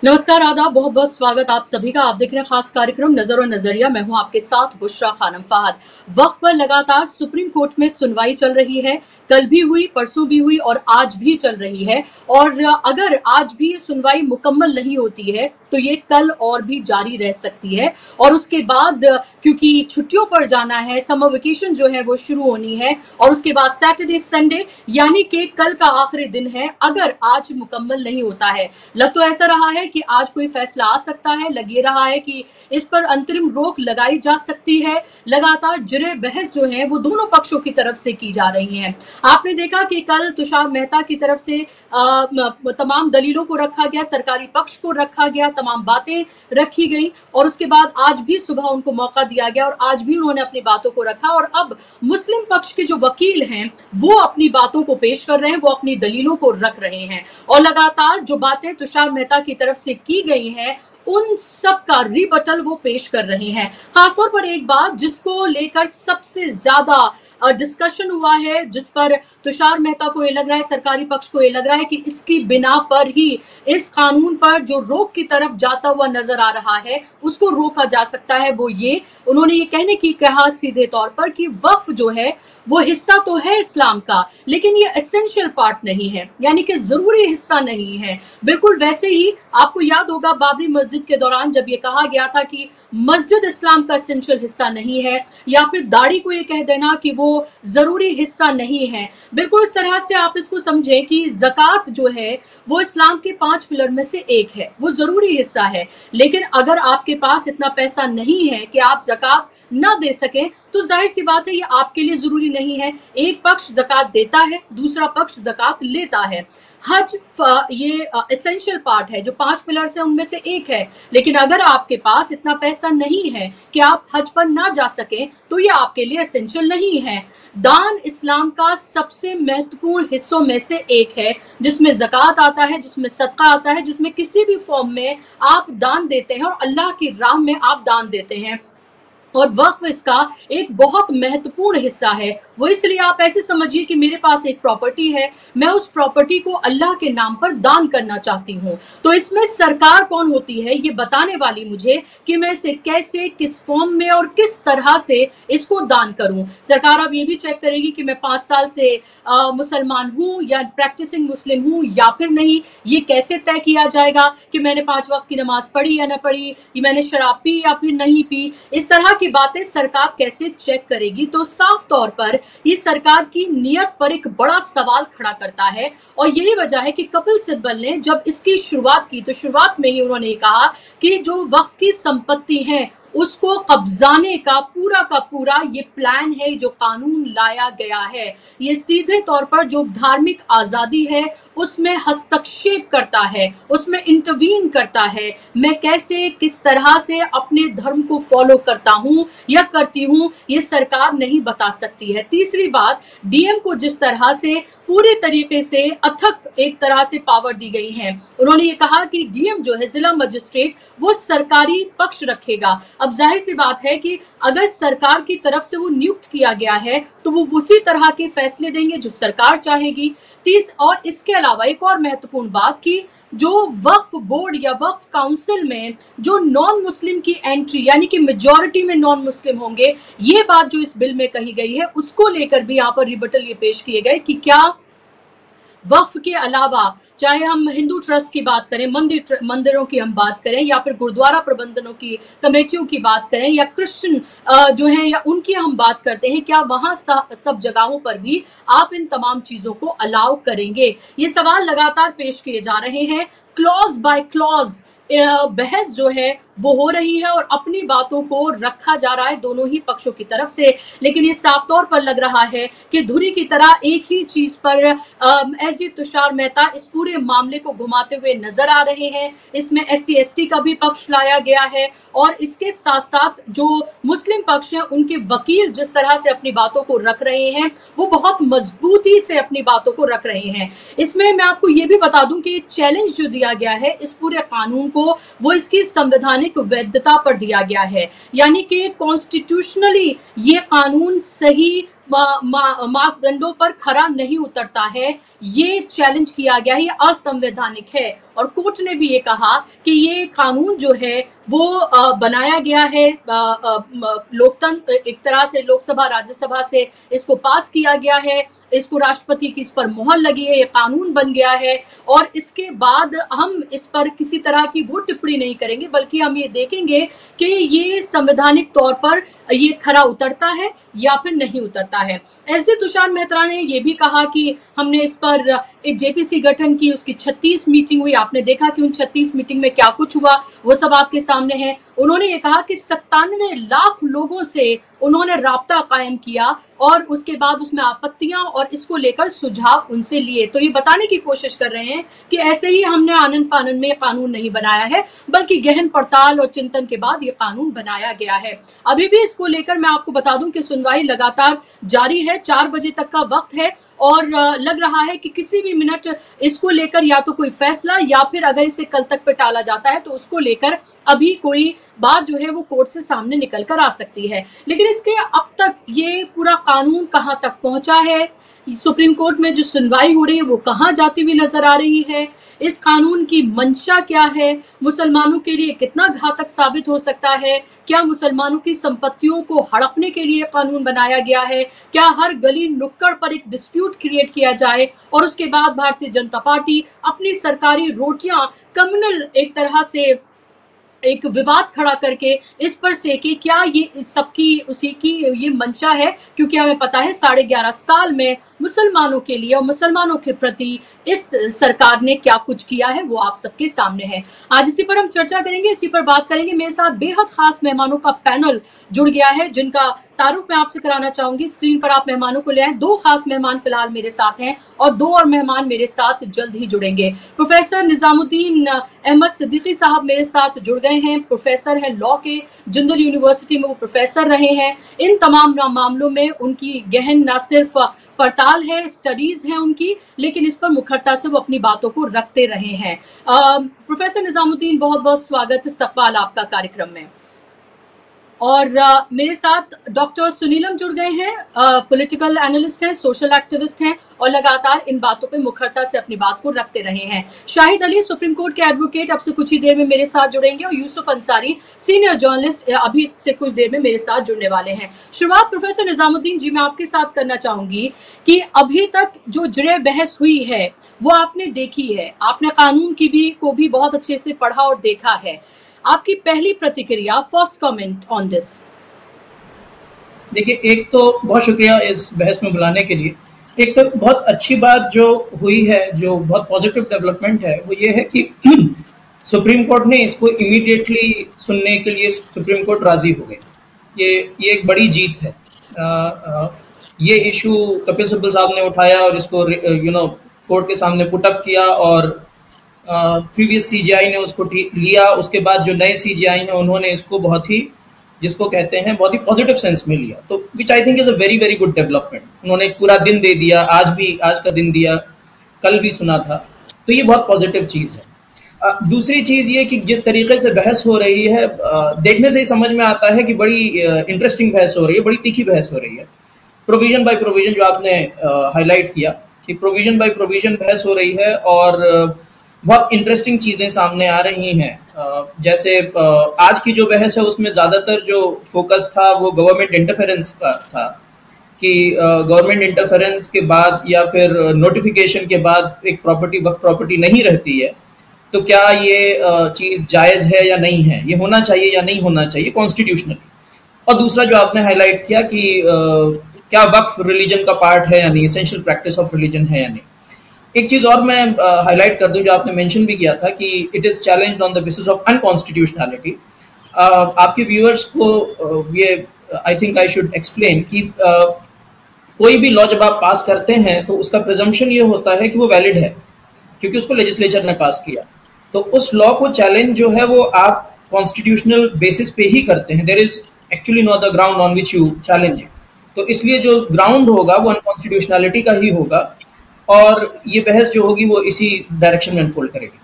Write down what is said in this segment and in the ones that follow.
नमस्कार, आदाब, बहुत बहुत स्वागत आप सभी का। आप देख रहे हैं खास कार्यक्रम नजर और नजरिया। मैं हूं आपके साथ बुशरा खानम फहद। वक्त पर लगातार सुप्रीम कोर्ट में सुनवाई चल रही है। कल भी हुई, परसों भी हुई और आज भी चल रही है। और अगर आज भी सुनवाई मुकम्मल नहीं होती है तो ये कल और भी जारी रह सकती है। और उसके बाद क्योंकि छुट्टियों पर जाना है, समर वेकेशन जो है वो शुरू होनी है और उसके बाद सैटरडे संडे यानी कि कल का आखिरी दिन है। अगर आज मुकम्मल नहीं होता है, लग तो ऐसा रहा है कि आज कोई फैसला आ सकता है, लग ये रहा है कि इस पर अंतरिम रोक लगाई जा सकती है। लगातार जिरे बहस जो है वो दोनों पक्षों की तरफ से की जा रही है। आपने देखा कि कल तुषार मेहता की तरफ से तमाम दलीलों को रखा गया, सरकारी पक्ष को रखा गया, तमाम बातें रखी गई और उसके बाद आज भी सुबह उनको मौका दिया गया और आज भी उन्होंने अपनी बातों को रखा। और अब मुस्लिम पक्ष के जो वकील हैं वो अपनी बातों को पेश कर रहे हैं, वो अपनी दलीलों को रख रहे हैं और लगातार जो बातें तुषार मेहता की तरफ से की गई हैं उन सब का रिबटल वो पेश कर रहे हैं। खासतौर पर एक बात जिसको लेकर सबसे ज्यादा डिस्कशन हुआ है, जिस पर तुषार मेहता को ये लग रहा है, सरकारी पक्ष को ये लग रहा है कि इसकी बिना पर ही इस कानून पर जो रोक की तरफ जाता हुआ नजर आ रहा है उसको रोका जा सकता है। वो ये उन्होंने ये कहने की कहा सीधे तौर पर कि वक्फ जो है वो हिस्सा तो है इस्लाम का, लेकिन ये एसेंशियल पार्ट नहीं है, यानी कि जरूरी हिस्सा नहीं है। बिल्कुल वैसे ही आपको याद होगा बाबरी मस्जिद के दौरान जब ये कहा गया था कि मस्जिद इस्लाम का एसेंशियल हिस्सा नहीं है, या फिर दाढ़ी को ये कह देना कि वो जरूरी हिस्सा नहीं है। बिल्कुल इस तरह से आप इसको समझें कि ज़कात जो है वो इस्लाम के 5 पिलर में से एक है, वो जरूरी हिस्सा है। लेकिन अगर आपके पास इतना पैसा नहीं है कि आप ज़कात ना दे सकें तो जाहिर सी बात है ये आपके लिए जरूरी नहीं है। एक पक्ष ज़कात देता है, दूसरा पक्ष ज़कात लेता है। हज ये एसेंशियल पार्ट है, जो 5 पिलर से उनमें से एक है। लेकिन अगर आपके पास इतना पैसा नहीं है कि आप हज पर ना जा सकें तो ये आपके लिए एसेंशियल नहीं है। दान इस्लाम का सबसे महत्वपूर्ण हिस्सों में से एक है, जिसमें ज़कात आता है, जिसमें सदका आता है, जिसमें किसी भी फॉर्म में आप दान देते हैं और अल्लाह की राह में आप दान देते हैं। और वक्फ इसका एक बहुत महत्वपूर्ण हिस्सा है। वो इसलिए आप ऐसे समझिए कि मेरे पास एक प्रॉपर्टी है, मैं उस प्रॉपर्टी को अल्लाह के नाम पर दान करना चाहती हूँ, तो इसमें सरकार कौन होती है ये बताने वाली मुझे कि मैं इसे कैसे, किस फॉर्म में और किस तरह से इसको दान करूं। सरकार अब ये भी चेक करेगी कि मैं 5 साल से मुसलमान हूँ या प्रैक्टिसिंग मुस्लिम हूँ या फिर नहीं। ये कैसे तय किया जाएगा कि मैंने 5 वक्त की नमाज पढ़ी या ना पढ़ी, मैंने शराब पी या फिर नहीं पी, इस तरह की बातें सरकार कैसे चेक करेगी। तो साफ तौर पर ये सरकार की नीयत पर एक बड़ा सवाल खड़ा करता है। और यही वजह है कि कपिल सिब्बल ने जब इसकी शुरुआत की तो शुरुआत में ही उन्होंने कहा कि जो वक्फ की संपत्ति है उसको कब्जाने का पूरा ये प्लान है, जो कानून लाया गया है, ये सीधे तौर पर जो धार्मिक आजादी है उसमें हस्तक्षेप करता है, उसमें इंटरवीन करता है। मैं कैसे, किस तरह से अपने धर्म को फॉलो करता हूं या करती हूं ये सरकार नहीं बता सकती है। तीसरी बात, डीएम को जिस तरह से पूरे तरीके से अथक एक तरह से पावर दी गई है, उन्होंने ये कहा कि डीएम जो है जिला मजिस्ट्रेट वो सरकारी पक्ष रखेगा। अब जाहिर सी बात है कि अगर सरकार की तरफ से वो नियुक्त किया गया है तो वो उसी तरह के फैसले देंगे जो सरकार चाहेगी। और इसके अलावा एक और महत्वपूर्ण बात कि जो वक्फ बोर्ड या वक्फ काउंसिल में जो नॉन मुस्लिम की एंट्री, यानी कि मेजॉरिटी में नॉन मुस्लिम होंगे, ये बात जो इस बिल में कही गई है उसको लेकर भी यहाँ पर रिबटल ये पेश किए गए कि क्या वक्फ के अलावा, चाहे हम हिंदू ट्रस्ट की बात करें, मंदिरों की हम बात करें, या फिर गुरुद्वारा प्रबंधनों की कमेटियों की बात करें, या क्रिश्चियन जो है या उनकी हम बात करते हैं, क्या वहां सब जगहों पर भी आप इन तमाम चीजों को अलाउ करेंगे? ये सवाल लगातार पेश किए जा रहे हैं। क्लॉज बाय क्लॉज बहस जो है वो हो रही है और अपनी बातों को रखा जा रहा है दोनों ही पक्षों की तरफ से। लेकिन ये साफ तौर पर लग रहा है कि धुरी की तरह एक ही चीज पर एसजी तुषार मेहता इस पूरे मामले को घुमाते हुए नजर आ रहे हैं। इसमें SC ST का भी पक्ष लाया गया है और इसके साथ साथ जो मुस्लिम पक्ष है उनके वकील जिस तरह से अपनी बातों को रख रहे हैं वो बहुत मजबूती से अपनी बातों को रख रहे हैं। इसमें मैं आपको ये भी बता दूं कि चैलेंज जो दिया गया है इस पूरे कानून को वो इसकी संवैधानिक वैधता पर दिया गया है, यानी कि कॉन्स्टिट्यूशनली ये कानून सही मापदंडों पर खरा नहीं उतरता है, ये चैलेंज किया गया है, ये असंवैधानिक है। और कोर्ट ने भी ये कहा कि ये कानून जो है वो बनाया गया है लोकतंत्र, एक तरह से लोकसभा राज्यसभा से इसको पास किया गया है, इसको राष्ट्रपति की इस पर मोहर लगी है, ये कानून बन गया है। और इसके बाद हम इस पर किसी तरह की वो टिप्पणी नहीं करेंगे, बल्कि हम ये देखेंगे कि ये संवैधानिक तौर पर ये खरा उतरता है या फिर नहीं उतरता है। एसडी तुषार मेहता ने ये भी कहा कि हमने इस पर एक जेपीसी गठन की, उसकी 36 मीटिंग हुई, आपने देखा कि उन 36 मीटिंग में क्या कुछ हुआ, वो सब आपके सामने है। उन्होंने ये कहा कि 97 लाख लोगों से उन्होंने राब्ता कायम किया और उसके बाद उसमें आपत्तियां और इसको लेकर सुझाव उनसे लिए। तो ये बताने की कोशिश कर रहे हैं कि ऐसे ही हमने आनंद फानन में कानून नहीं बनाया है, बल्कि गहन पड़ताल और चिंतन के बाद ये कानून बनाया गया है। अभी भी इसको लेकर मैं आपको बता दूं कि सुनवाई लगातार जारी है, 4 बजे तक का वक्त है और लग रहा है कि किसी भी मिनट इसको लेकर या तो कोई फैसला या फिर अगर इसे कल तक पे टाला जाता है तो उसको लेकर अभी कोई बात जो है वो कोर्ट से सामने निकल कर आ सकती है। लेकिन इसके अब तक ये पूरा कानून कहां तक पहुंचा है, सुप्रीम कोर्ट में जो सुनवाई हो रही है वो कहां जाती हुई नजर आ रही है, इस कानून की मंशा क्या है, मुसलमानों के लिए कितना घातक साबित हो सकता है, क्या मुसलमानों की संपत्तियों को हड़पने के लिए कानून बनाया गया है, क्या हर गली नुक्कड़ पर एक डिस्प्यूट क्रिएट किया जाए और उसके बाद भारतीय जनता पार्टी अपनी सरकारी रोटियां कम्युनल एक तरह से एक विवाद खड़ा करके इस पर सेके, क्या ये सबकी उसी की ये मंशा है? क्योंकि हमें पता है 11.5 साल में मुसलमानों के लिए और मुसलमानों के प्रति इस सरकार ने क्या कुछ किया है वो आप सबके सामने है। आज इसी पर हम चर्चा करेंगे, इसी पर बात करेंगे। मेरे साथ बेहद खास मेहमानों का पैनल जुड़ गया है जिनका तारुफ मैं आपसे कराना चाहूंगी। स्क्रीन पर आप मेहमानों को ले आए। 2 खास मेहमान फिलहाल मेरे साथ हैं और 2 और मेहमान मेरे साथ जल्द ही जुड़ेंगे। प्रोफेसर निजामुद्दीन अहमद सिद्दीकी साहब मेरे साथ जुड़ गए हैं। प्रोफेसर है लॉ के, जिंदल यूनिवर्सिटी में वो प्रोफेसर रहे हैं। इन तमाम मामलों में उनकी गहन न सिर्फ पड़ताल है, स्टडीज हैं उनकी, लेकिन इस पर मुखरता से वो अपनी बातों को रखते रहे हैं। प्रोफेसर निजामुद्दीन, बहुत बहुत स्वागत, इस्तकबाल आपका कार्यक्रम में। और मेरे साथ डॉक्टर सुनीलम जुड़ गए हैं, पॉलिटिकल एनालिस्ट हैं, सोशल एक्टिविस्ट हैं और लगातार इन बातों पे मुखरता से अपनी बात को रखते रहे हैं। शाहिद अली, सुप्रीम कोर्ट के एडवोकेट, अब से कुछ ही देर में मेरे साथ जुड़ेंगे और यूसुफ अंसारी, सीनियर जर्नलिस्ट, अभी से कुछ देर में मेरे साथ जुड़ने वाले हैं। शुरुआत प्रोफेसर निजामुद्दीन जी मैं आपके साथ करना चाहूंगी कि अभी तक जो जुड़े बहस हुई है वो आपने देखी है, आपने कानून की को भी बहुत अच्छे से पढ़ा और देखा है। आपकी पहली प्रतिक्रिया, फर्स्ट कमेंट ऑन दिस। देखिए, एक तो बहुत शुक्रिया इस बहस में बुलाने के लिए। एक तो बहुत अच्छी बात जो हुई है, जो बहुत पॉजिटिव डेवलपमेंट है, वो ये है कि सुप्रीम कोर्ट ने इसको इमीडिएटली सुनने के लिए सुप्रीम कोर्ट राजी हो गई। ये एक बड़ी जीत है। ये इशू कपिल सिब्बल साहब ने उठाया और इसको कोर्ट के सामने पुटअप किया और प्रीवियस सीजीआई ने उसको लिया। उसके बाद जो नए सीजीआई हैं उन्होंने इसको बहुत ही, जिसको कहते हैं, बहुत ही पॉजिटिव सेंस में लिया। तो which I think is a very very good development. उन्होंने एक पूरा दिन दे दिया, आज का दिन दिया, कल भी सुना था, तो ये बहुत पॉजिटिव चीज़ है। दूसरी चीज़ ये कि जिस तरीके से बहस हो रही है, देखने से ही समझ में आता है कि बड़ी इंटरेस्टिंग बहस हो रही है, बड़ी तीखी बहस हो रही है। प्रोविजन बाय प्रोविजन जो आपने हाईलाइट किया कि प्रोविजन बाय प्रोविजन बहस हो रही है और बहुत इंटरेस्टिंग चीज़ें सामने आ रही हैं। जैसे आज की जो बहस है उसमें ज़्यादातर जो फोकस था वो गवर्नमेंट इंटरफेरेंस का था कि गवर्नमेंट इंटरफेरेंस के बाद या फिर नोटिफिकेशन के बाद एक वक्फ प्रॉपर्टी नहीं रहती है तो क्या ये चीज़ जायज़ है या नहीं है, ये होना चाहिए या नहीं होना चाहिए कॉन्स्टिट्यूशनली। और दूसरा जो आपने हाईलाइट किया कि क्या वक्फ रिलीजन का पार्ट है या नहीं, एसेंशियल प्रैक्टिस ऑफ रिलीजन है या नहीं। एक चीज़ और मैं हाईलाइट कर दूं जो आपने मेंशन भी किया था कि it is challenged on the basis of unconstitutionality. आपके व्यूअर्स को ये I think I should explain कि कोई भी लॉ जब आप पास करते हैं तो उसका प्रिजम्पशन ये होता है कि वो वैलिड है क्योंकि उसको लेजिस्लेचर ने पास किया। तो उस लॉ को चैलेंज जो है वो आप कॉन्स्टिट्यूशनल बेसिस पे ही करते हैं। There is actually no other ground on which you challenge it. तो इसलिए जो ग्राउंड होगा वो अनकॉन्स्टिट्यूशनैलिटी का ही होगा और ये बहस जो होगी वो इसी डायरेक्शन में अनफोल्ड करेगी।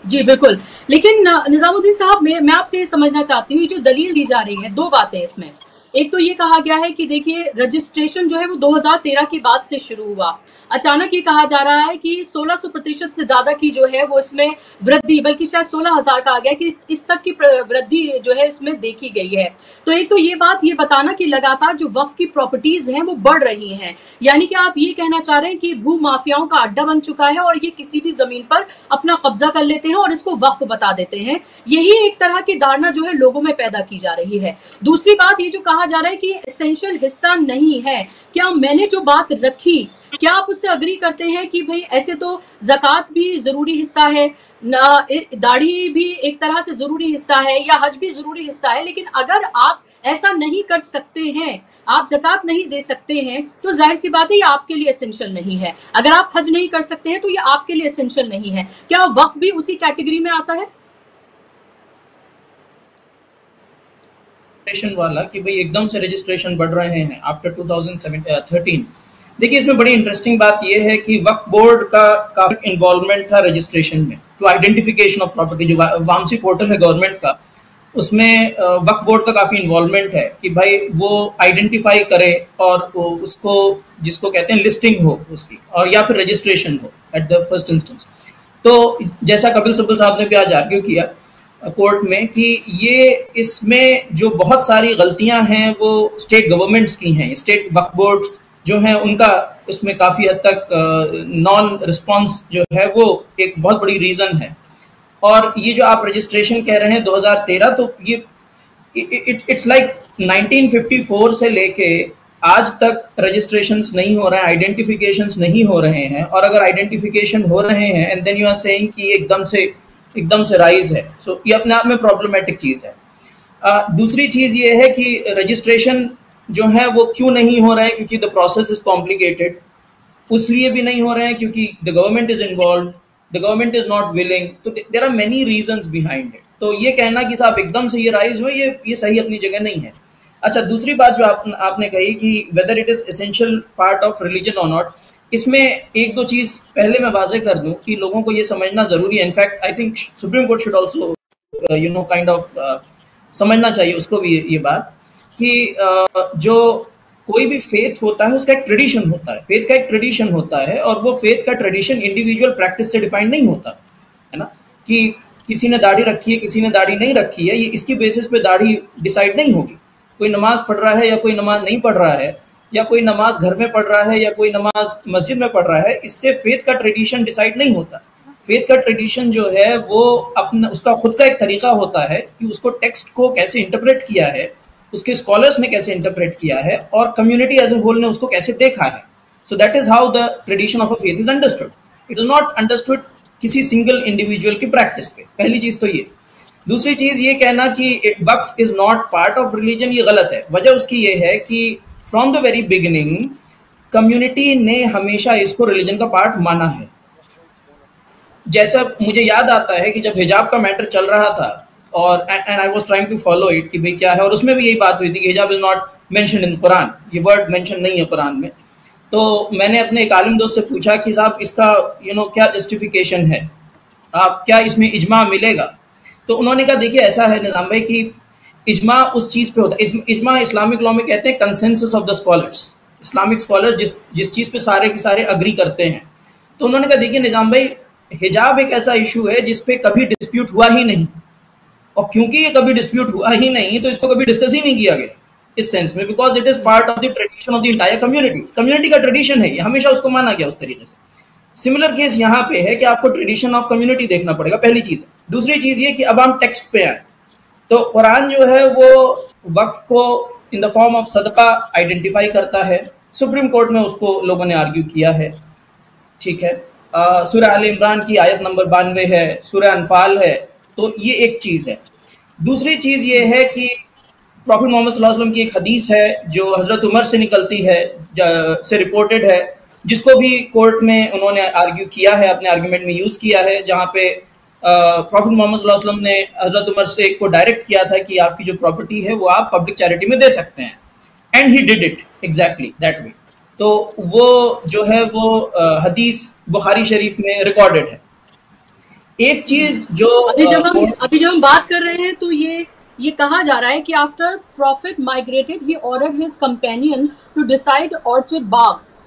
जी बिल्कुल, लेकिन निजामुद्दीन साहब मैं आपसे ये समझना चाहती हूँ, जो दलील दी जा रही है, 2 बातें इसमें। एक तो ये कहा गया है कि देखिए रजिस्ट्रेशन जो है वो 2013 के बाद से शुरू हुआ। अचानक ये कहा जा रहा है कि 1600% से ज्यादा की जो है वो इसमें वृद्धि, बल्कि शायद 16,000 का आ गया कि इस तक की वृद्धि जो है इसमें देखी गई है। तो एक तो ये बात ये बताना कि लगातार जो वक्फ की प्रॉपर्टीज हैं वो बढ़ रही हैं, यानी कि आप ये कहना चाह रहे हैं कि भू माफियाओं का अड्डा बन चुका है और ये किसी भी जमीन पर अपना कब्जा कर लेते हैं और इसको वक्फ बता देते हैं। यही एक तरह की धारणा जो है लोगों में पैदा की जा रही है। दूसरी बात ये जो कहा जा रहा है कि एसेंशियल हिस्सा नहीं है, क्या मैंने जो बात रखी क्या आप उससे अग्री करते हैं कि भाई ऐसे तो ज़कात भी जरूरी हिस्सा है, दाढ़ी भी एक तरह से जरूरी हिस्सा है या हज भी जरूरी हिस्सा है, लेकिन अगर आप ऐसा नहीं कर सकते हैं, आप ज़कात नहीं दे सकते हैं, तो जाहिर सी बात है ये आपके लिए एसेंशियल नहीं है। अगर आप हज नहीं कर सकते हैं तो ये आपके लिए एसेंशियल नहीं है। क्या वक्फ भी उसी कैटेगरी में आता है? वाला कि भाई एकदम से रजिस्ट्रेशन बढ़ रहे हैं आफ्टर 2013। देखिए इसमें बड़ी इंटरेस्टिंग बात यह है कि वक्फ बोर्ड का काफी इन्वॉल्वमेंट था रजिस्ट्रेशन में, टू आइडेंटिफिकेशन ऑफ प्रॉपर्टी। जो वामसी पोर्टल है गवर्नमेंट का, उसमें वक्फ बोर्ड का काफी इन्वॉल्वमेंट है कि भाई वो आइडेंटिफाई करे और उसको जिसको कहते हैं लिस्टिंग हो उसकी, और या फिर रजिस्ट्रेशन हो एट द फर्स्ट इंस्टेंस। तो जैसा कपिल सिब्बल साहब ने भी आज आर्ग्यू किया कोर्ट में कि ये इसमें जो बहुत सारी गलतियां हैं वो स्टेट गवर्नमेंट्स की हैं। स्टेट वक्फ बोर्ड जो हैं उनका इसमें काफ़ी हद तक नॉन रिस्पॉन्स जो है वो एक बहुत बड़ी रीज़न है। और ये जो आप रजिस्ट्रेशन कह रहे हैं 2013, तो ये इट्स लाइक 1954 से लेके आज तक रजिस्ट्रेशंस नहीं हो रहे हैं, आइडेंटिफिकेशंस नहीं हो रहे हैं। और अगर आइडेंटिफिकेशन हो रहे हैं and then you are saying कि एकदम से राइज है, सो ये अपने आप में प्रॉब्लमेटिक चीज़ है। दूसरी चीज़ ये है कि रजिस्ट्रेशन जो है वो क्यों नहीं हो रहे हैं, क्योंकि द प्रोसेस इज कॉम्प्लिकेटेड। उसलिए भी नहीं हो रहे हैं क्योंकि the government is involve, the government is not willing, तो there are many reasons behind it. तो ये कहना कि साहब एकदम से ये राइज हुए, ये सही अपनी जगह नहीं है। अच्छा, दूसरी बात जो आपने कही कि whether it is essential part of religion और नॉट, इसमें एक दो चीज पहले मैं वाजे कर दूं कि लोगों को ये समझना जरूरी है। In fact I think supreme court should also kind of समझना चाहिए उसको भी ये बात कि जो कोई भी फेथ होता है उसका एक ट्रेडिशन होता है, फेथ का एक ट्रेडिशन होता है, और वो फेथ का ट्रेडिशन इंडिविजुअल प्रैक्टिस से डिफाइन नहीं होता है ना, कि किसी ने दाढ़ी रखी है किसी ने दाढ़ी नहीं रखी है, ये इसकी बेसिस पे दाढ़ी डिसाइड नहीं होगी। कोई नमाज पढ़ रहा है या कोई नमाज नहीं पढ़ रहा है, या कोई नमाज घर में पढ़ रहा है या कोई नमाज मस्जिद में पढ़ रहा है, इससे फेथ का ट्रेडिशन डिसाइड नहीं होता। फेथ का ट्रेडिशन जो है वो अपना उसका खुद का एक तरीका होता है कि उसको टेक्स्ट को कैसे इंटरप्रेट किया है, उसके स्कॉलर्स ने कैसे इंटरप्रेट किया है, और कम्युनिटी एज ए होल ने उसको कैसे देखा है। So that is how the tradition of a faith is understood. It is not understood किसी सिंगल इंडिविजुअल की प्रैक्टिस पे। पहली चीज तो ये। दूसरी चीज ये कहना कि waqf is not part of religion, ये गलत है। वजह उसकी ये है कि from the very beginning community ने हमेशा इसको रिलीजन का पार्ट माना है। जैसा मुझे याद आता है कि जब हिजाब का मैटर चल रहा था और and I was trying to follow it कि भाई क्या है, और उसमें भी यही बात हुई थी कि हिजाब is not mention in Quran, ये वर्ड मेंशन नहीं है कुरान में। तो मैंने अपने एक आलिम दोस्त से पूछा कि साहब इसका क्या जस्टिफिकेशन है, आप क्या इसमें इजमा मिलेगा? तो उन्होंने कहा देखिए ऐसा है निज़ाम भाई कि इजमा उस चीज़ पे होता है, इजमा इस्लामिक लॉ में कहते हैं consensus of the scholars. Islamic scholar जिस चीज़ पे सारे के सारे अग्री करते हैं। तो उन्होंने कहा देखिए निज़ाम भाई, हिजाब एक ऐसा इशू है जिस पे कभी डिस्प्यूट हुआ ही नहीं, और क्योंकि ये कभी डिस्प्यूट हुआ ही नहीं तो इसको कभी डिस्कस ही नहीं किया गया इस सेंस में, because it is part of the tradition of the entire community का ट्रेडिशन है, ये हमेशा उसको माना गया उस तरीके से। सिमिलर केस यहाँ पे है कि आपको ट्रेडिशन ऑफ कम्युनिटी देखना पड़ेगा, पहली चीज। दूसरी चीज ये कि अब हम टेक्स्ट पे आए तो कुरान जो है वो वक्फ को इन द फॉर्म ऑफ सदका आइडेंटिफाई करता है। सुप्रीम कोर्ट में उसको लोगों ने आर्ग्यू किया है, ठीक है। सूरह आल इमरान की आयत नंबर 92 है, सूरह अनफाल है, तो ये एक चीज़ है। दूसरी चीज़ ये है कि प्रॉफिट मोहम्मद सल्लल्लाहु अलैहि वसल्लम की एक हदीस है जो हज़रत उमर से निकलती है, से रिपोर्टेड है, जिसको भी कोर्ट में उन्होंने आर्ग्यू किया है, अपने आर्ग्यूमेंट में यूज़ किया है, जहाँ पे प्रॉफिट मोहम्मद सल्लल्लाहु अलैहि वसल्लम ने हज़रत उमर से को डायरेक्ट किया था कि आपकी जो प्रॉपर्टी है वो आप पब्लिक चैरिटी में दे सकते हैं, and he did it exactly that way. तो वो जो है वो हदीस बुखारी शरीफ में रिकॉर्डेड है। एक चीज जो अभी जब हम बात कर रहे हैं तो ये कहा जा रहा है कि after prophet migrated he ordered his companion to decide orchard bags.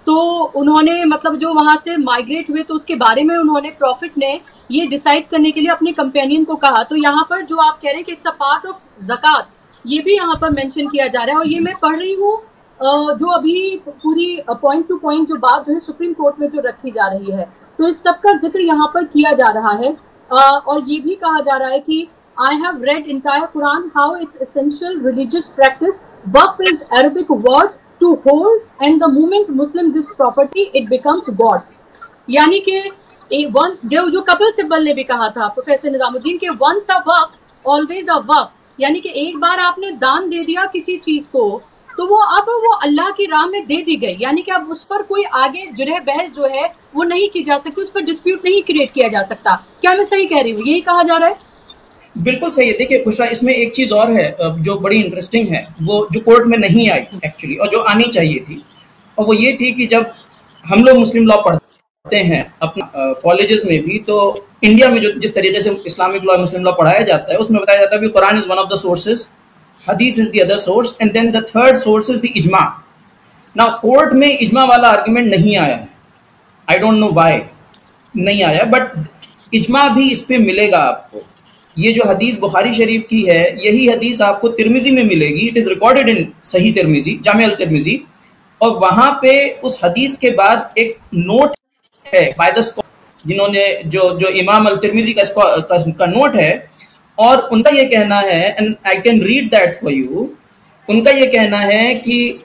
तो उन्होंने मतलब जो वहां से माइग्रेट हुए तो उसके बारे में उन्होंने प्रॉफिट ने ये डिसाइड करने के लिए अपने कंपेनियन को कहा। तो यहाँ पर जो आप कह रहे हैं कि इट्स अ पार्ट ऑफ ज़कात, ये भी यहाँ पर मेंशन किया जा रहा है। और ये मैं पढ़ रही हूँ जो अभी पूरी पॉइंट टू पॉइंट जो बात जो है सुप्रीम कोर्ट में जो रखी जा रही है, तो इस सब का जिक्र यहाँ पर किया जा रहा है। और ये भी कहा जा रहा है कि I have read entire Quran how it's essential religious practice. Waqf is Arabic word to hold, and the moment Muslim this property, it becomes God's. यानी कि जो कपिल सिब्बल ने भी कहा था प्रोफेसर निजामुद्दीन के once a waqf always a waqf, यानी कि एक बार आपने दान दे दिया किसी चीज को तो वो अब वो अल्लाह की राह में दे दी गई, यानी कि अब उस पर कोई आगे जुरह बहस जो है वो नहीं की जा सकती, उस पर डिस्प्यूट नहीं क्रिएट किया जा सकता। क्या मैं सही कह रही हूँ? यही कहा जा रहा है। बिल्कुल सही है। देखिए बुशरा, इसमें एक चीज और है जो बड़ी इंटरेस्टिंग है, वो जो कोर्ट में नहीं आई एक्चुअली, और जो आनी चाहिए थी, और वो ये थी कि जब हम लोग मुस्लिम लॉ पढ़ते हैं अपना कॉलेजेस में भी, तो इंडिया में जो जिस तरीके से इस्लामिक लॉ मुस्लिम लॉ पढ़ाया जाता है उसमें बताया जाता है कि Quran is one of the sources, hadith is the other source, and then the third source is the ijma. Now court में इजमा वाला आर्गुमेंट नहीं आया है, आई डोंट नो व्हाई नहीं आया, बट इजमा भी इस पे मिलेगा आपको। ये जो हदीस बुखारी शरीफ की है, यही हदीस आपको तिरमिजी में मिलेगी। इट इज रिकॉर्डेड इन सही तिरमिजी, जामे अल तिरमिजी, और वहां पे उस हदीस के बाद एक नोट है बाय द स्कॉलर, जिन्होंने जो इमाम अल तिरमिजी का नोट है, और उनका ये कहना है, and I can read that for you. उनका ये कहना है कि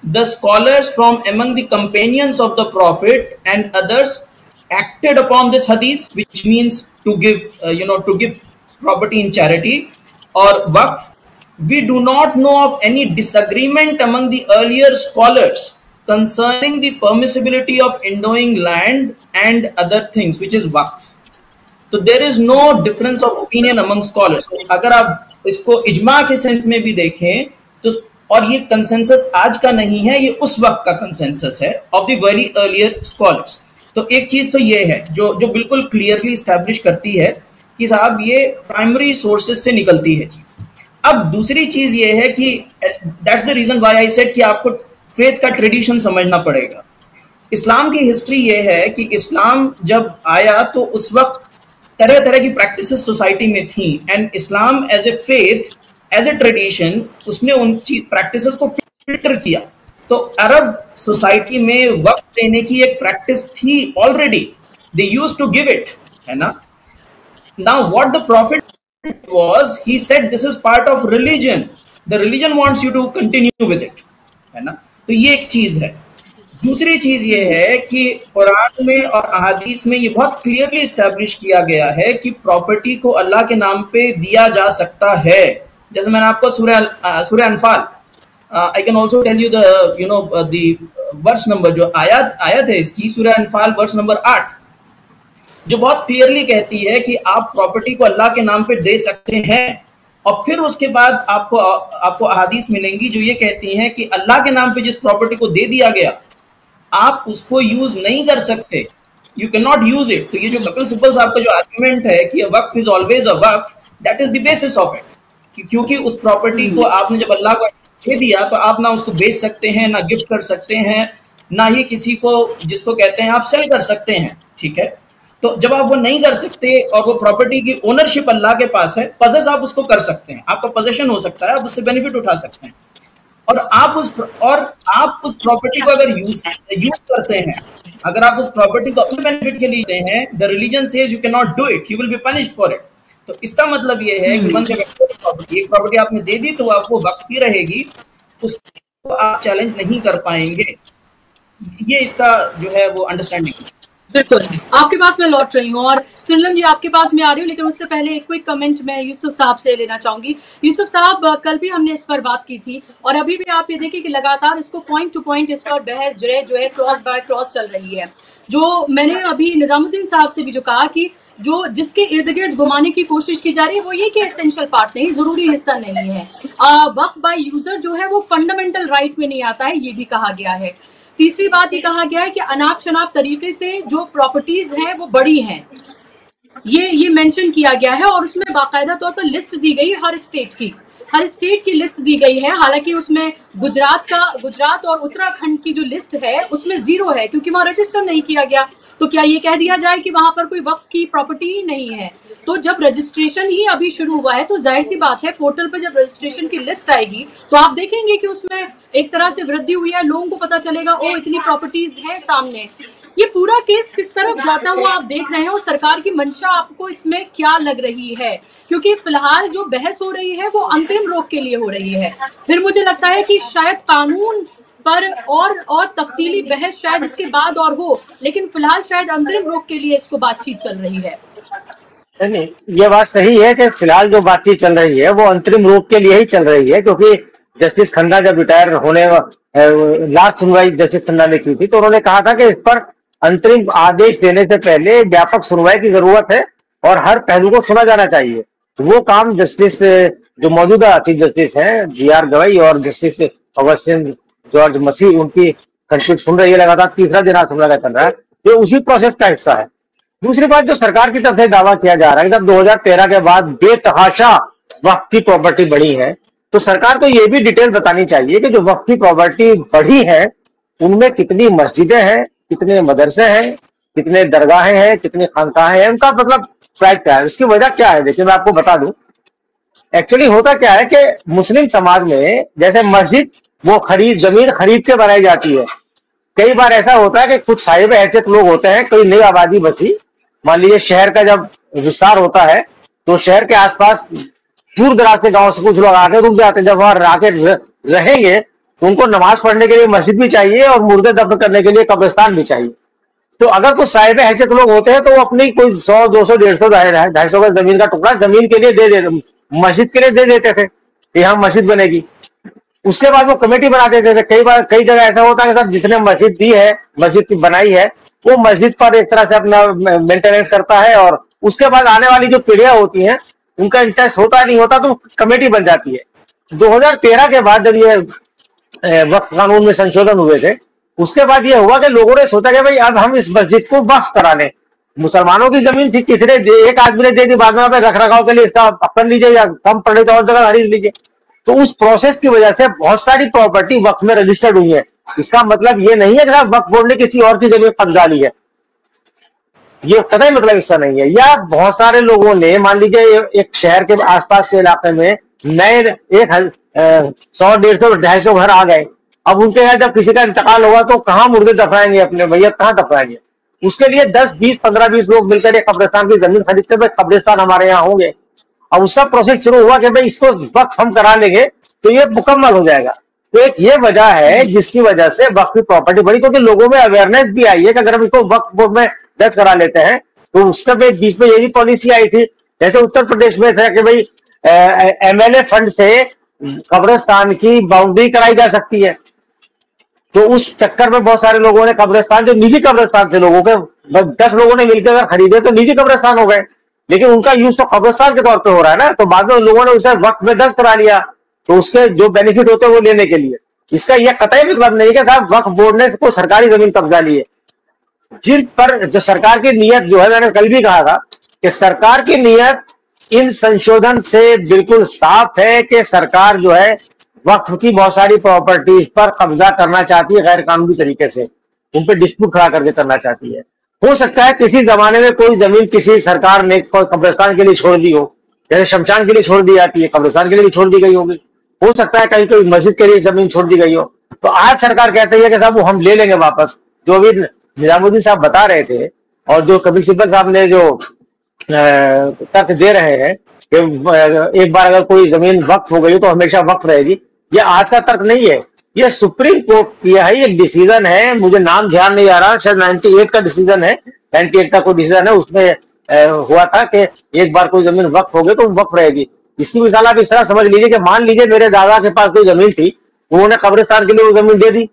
the scholars from among the companions of the profit and others acted upon this hadith, which means to give property in charity or waqf. We do not know of any disagreement among the earlier scholars concerning the permissibility of endowing land and other things, which is waqf. So there is no difference of opinion among scholars. अगर आप इसको इजमा के sense में भी देखें तो, और ये कंसेंसस आज का नहीं है, ये उस वक्त का कंसेंसस है of the very earlier scholars. तो एक चीज तो ये है जो बिल्कुल क्लियरली स्टैब्लिश करती है कि साहब ये प्राइमरी सोर्सेज से निकलती है चीज। अब दूसरी चीज ये है कि that's the reason why I said कि आपको फेथ का ट्रेडिशन समझना पड़ेगा। इस्लाम की हिस्ट्री ये है कि इस्लाम जब आया तो उस वक्त तरह तरह की प्रैक्टिसेस सोसाइटी में थी, and Islam as a faith, as a tradition, उसने उन प्रैक्टिसेस को फिल्टर किया। तो अरब सोसाइटी में वक्त देने की एक प्रैक्टिस थी already, they used to give it, है ना। Now what the prophet was, he said this is part of religion, the religion wants you to continue with it, है ना। तो ये एक चीज है। दूसरी चीज ये है कि कुरान में और अहादीस में ये बहुत क्लियरली एस्टैब्लिश किया गया है कि प्रॉपर्टी को अल्लाह के नाम पे दिया जा सकता है। जैसे मैंने आपको सूरह अनफाल, I can also tell you the verse number, जो आयत है इसकी, सूरह अनफाल वर्स नंबर 8, जो बहुत क्लियरली कहती है कि आप प्रॉपर्टी को अल्लाह के नाम पे दे सकते हैं। और फिर उसके बाद आपको अहादीस मिलेंगी जो ये कहती हैं कि अल्लाह के नाम पे जिस प्रॉपर्टी को दे दिया गया, आप उसको यूज नहीं कर सकते, you can not use it. तो ये जो कपिल सिब्बल साहब का जो आर्गुमेंट है कि waqf is always a waqf, that is the basis of it, क्योंकि उस प्रॉपर्टी को आपने जब अल्लाह को दे दिया तो आप ना उसको बेच सकते हैं, ना गिफ्ट कर सकते हैं, ना ही किसी को जिसको कहते हैं आप सेल कर सकते हैं, ठीक है। तो जब आप वो नहीं कर सकते और वो प्रॉपर्टी की ओनरशिप अल्लाह के पास है, पजेस आप उसको कर सकते हैं, आपका पोजेशन हो सकता है, आप उससे बेनिफिट उठा सकते हैं। और आप उस प्रॉपर्टी को अगर यूज करते हैं, अगर आप उस प्रॉपर्टी को अपने बेनिफिट के लिए लेते हैं, the religion says you can not do it, you will be punished for it. तो इसका मतलब ये है कि एक प्रॉपर्टी आपने दे दी तो आपको वक्त ही रहेगी, उसको आप चैलेंज नहीं कर पाएंगे। ये इसका जो है वो अंडरस्टैंडिंग। बिल्कुल, आपके पास मैं लौट रही हूँ और सुनीलम जी आपके पास मैं आ रही हूँ, लेकिन उससे पहले एक क्विक कमेंट मैं यूसुफ साहब से लेना चाहूंगी। यूसुफ साहब, कल भी हमने इस पर बात की थी और अभी भी आप ये देखिए कि लगातार इसको पॉइंट टू पॉइंट इस पर बहस जो है क्रॉस बाय क्रॉस चल रही है। जो मैंने अभी निजामुद्दीन साहब से भी जो कहा कि जो जिसके इर्द गिर्द घुमाने की कोशिश की जा रही है वो ये कि एसेंशियल पार्ट नहीं, जरूरी हिस्सा नहीं है। वक्फ बाय यूजर जो है वो फंडामेंटल राइट में नहीं आता है, ये भी कहा गया है। तीसरी बात ये कहा गया है कि अनाप शनाप तरीके से जो प्रॉपर्टीज हैं वो बड़ी हैं। ये मेंशन किया गया है और उसमें बाकायदा तौर पर लिस्ट दी गई है हर स्टेट की लिस्ट दी गई है। हालांकि उसमें गुजरात और उत्तराखंड की जो लिस्ट है उसमें 0 है, क्योंकि वहां रजिस्टर नहीं किया गया। तो क्या ये कह दिया जाए कि वहां पर कोई वक्फ की प्रॉपर्टी ही नहीं है? तो जब रजिस्ट्रेशन ही अभी शुरू हुआ है तो जाहिर सी बात है, पोर्टल पर जब रजिस्ट्रेशन की लिस्ट आएगी तो आप देखेंगे कि उसमें एक तरह से वृद्धि हुई है, लोगों को पता चलेगा ओ इतनी प्रॉपर्टीज हैं सामने। ये पूरा केस किस तरफ जाता हुआ आप देख रहे हैं और सरकार की मंशा आपको इसमें क्या लग रही है? क्योंकि फिलहाल जो बहस हो रही है वो अंतरिम रोक के लिए हो रही है। फिर मुझे लगता है कि शायद कानून पर और तफसीली बहस शायद इसके बाद और हो, लेकिन फिलहाल शायद अंतरिम रोक के लिए इसको बातचीत चल रही है। नहीं, ये बात सही है कि फिलहाल जो बातचीत चल रही है वो अंतरिम रोक के लिए ही चल रही है, क्योंकि जस्टिस खन्ना जब रिटायर होने लास्ट सुनवाई जस्टिस खन्ना ने की थी तो उन्होंने कहा था कि इस पर अंतरिम आदेश देने से पहले व्यापक सुनवाई की जरूरत है और हर पहलू को सुना जाना चाहिए। वो काम जस्टिस जो मौजूदा चीफ जस्टिस हैं GR गवई और जस्टिस अगस्टिन जॉर्ज मसीह, उनकी खंडपीठ सुन रही है, लगातार तीसरा दिन आज सुनवाई चल रहा है, ये उसी प्रोसेस का हिस्सा है। दूसरी बात, जो सरकार की तरफ से दावा किया जा रहा है कि जब 2013 के बाद बेतहाशा वक्फ की प्रॉपर्टी बढ़ी है, तो सरकार को यह भी डिटेल बतानी चाहिए कि जो वक्फ की प्रॉपर्टी बढ़ी है उनमें कितनी मस्जिदें हैं, कितने मदरसे हैं, कितने दरगाहें हैं, कितनी खानकाहें हैं, उनका मतलब प्राइस क्या है, उसकी वजह क्या है। देखिए, मैं आपको बता दूं, एक्चुअली होता क्या है कि मुस्लिम समाज में जैसे मस्जिद वो जमीन खरीद के बनाई जाती है। कई बार ऐसा होता है कि कुछ साहिब हैसियत लोग होते हैं, कोई नई आबादी बसी, मान लीजिए शहर का जब विस्तार होता है तो शहर के आसपास दूर दराज के गांव से कुछ लोग आके रुक जाते हैं। जब वहां आके रहेंगे तो उनको नमाज पढ़ने के लिए मस्जिद भी चाहिए और मुर्दे दफन करने के लिए कब्रिस्तान भी चाहिए। तो अगर कुछ साहिब हैसियत लोग होते हैं तो वो अपनी कोई 100, 200, 150, 250 गज जमीन का टुकड़ा जमीन के लिए मस्जिद के लिए दे देते थे कि यहाँ मस्जिद बनेगी। उसके बाद वो कमेटी बना देते थे। कई जगह ऐसा होता है कि जिसने मस्जिद दी है, मस्जिद की बनाई है, वो मस्जिद पर एक तरह से अपना मेंटेनेंस करता है और उसके बाद आने वाली जो पीढ़ियां होती हैं उनका इंटरेस्ट होता नहीं होता तो कमेटी बन जाती है। 2013 के बाद जब ये वक्फ कानून में संशोधन हुए थे, उसके बाद ये हुआ कि लोगों ने सोचा कि भाई अब हम इस मस्जिद को वक्फ करा लें। मुसलमानों की जमीन थी, किसी ने एक आदमी ने दे दी, बाद में रख रखाव के लिए इसका कर लीजिए या कम पड़े तो और जगह खरीद लीजिए। तो उस प्रोसेस की वजह से बहुत सारी प्रॉपर्टी वक्फ में रजिस्टर्ड हुई है। इसका मतलब ये नहीं है कि वक्फ बोर्ड ने किसी और की जमीन कब्जा ली है, ये कतई मतलब इसका नहीं है। या बहुत सारे लोगों ने, मान लीजिए एक शहर के आसपास के इलाके में नए 100, 150, 250 घर आ गए। अब उनके यहाँ जब किसी का इंतकाल होगा तो कहाँ मुर्दे दफनाएंगे, अपने मैयत कहाँ दफनाएंगे? उसके लिए 10, 20, 15, 20 लोग मिलकर एक कब्रिस्तान की जमीन खरीदते हुए कब्रिस्तान हमारे यहाँ होंगे। अब उसका प्रोसेस शुरू हुआ कि भाई इसको वक्फ हम करा लेंगे तो ये मुकम्मल हो जाएगा। तो एक ये वजह है जिसकी वजह से वक्फ की प्रॉपर्टी बढ़ी, क्योंकि लोगों में अवेयरनेस भी आई है कि अगर हम इसको वक्फ बोर्ड में दर्ज करा लेते हैं तो उसके बीच में ये भी पॉलिसी आई थी, जैसे उत्तर प्रदेश में था कि भाई MLA फंड से कब्रिस्तान की बाउंड्री कराई जा सकती है। तो उस चक्कर में बहुत सारे लोगों ने कब्रिस्तान, जो निजी कब्रिस्तान थे, लोगों के 10 लोगों ने मिलकर अगर खरीदे तो निजी कब्रिस्तान हो गए, लेकिन उनका यूज तो कब्रिस्तान के तौर पे हो रहा है ना। तो बाद में लोगों ने उसे वक्त में दर्ज करा लिया, तो उसके जो बेनिफिट होते हैं वो लेने के लिए। इसका यह कतई मतलब नहीं है साहब वक्फ बोर्ड ने कोई सरकारी जमीन कब्जा ली है। जिन पर जो सरकार की नीयत जो है, मैंने कल भी कहा था कि सरकार की नीयत इन संशोधन से बिल्कुल साफ है कि सरकार जो है वक्फ की बहुत सारी प्रॉपर्टीज पर कब्जा करना चाहती है, गैर कानूनी तरीके से उन पर डिस्प्यूट खड़ा करके करना चाहती है। हो सकता है किसी जमाने में कोई जमीन किसी सरकार ने कब्रिस्तान के लिए छोड़ दी हो, जैसे शमशान के लिए छोड़ दी जाती है, कब्रिस्तान के लिए भी छोड़ दी गई होगी। हो सकता है कहीं कोई मस्जिद के लिए जमीन छोड़ दी गई हो। तो आज सरकार कहती है कि साहब वो हम ले लेंगे वापस। जो भी निजामुद्दीन साहब बता रहे थे और जो कपिल सिब्बल साहब ने जो तर्क दे रहे हैं कि एक बार अगर कोई जमीन वक्फ हो गई तो हमेशा वक्फ रहेगी, ये आज का तर्क नहीं है, ये सुप्रीम कोर्ट किया है, ये डिसीजन है। मुझे नाम ध्यान नहीं आ रहा, शायद 98 का डिसीजन है, 98 का कोई डिसीजन है, उसमें हुआ था कि एक बार कोई जमीन वक्फ हो गई तो वक्फ रहेगी। इसकी मिसाल आप इस तरह समझ लीजिए कि मान लीजिए मेरे दादा के पास कोई जमीन थी, उन्होंने कब्रिस्तान के लिए वो जमीन दे दी।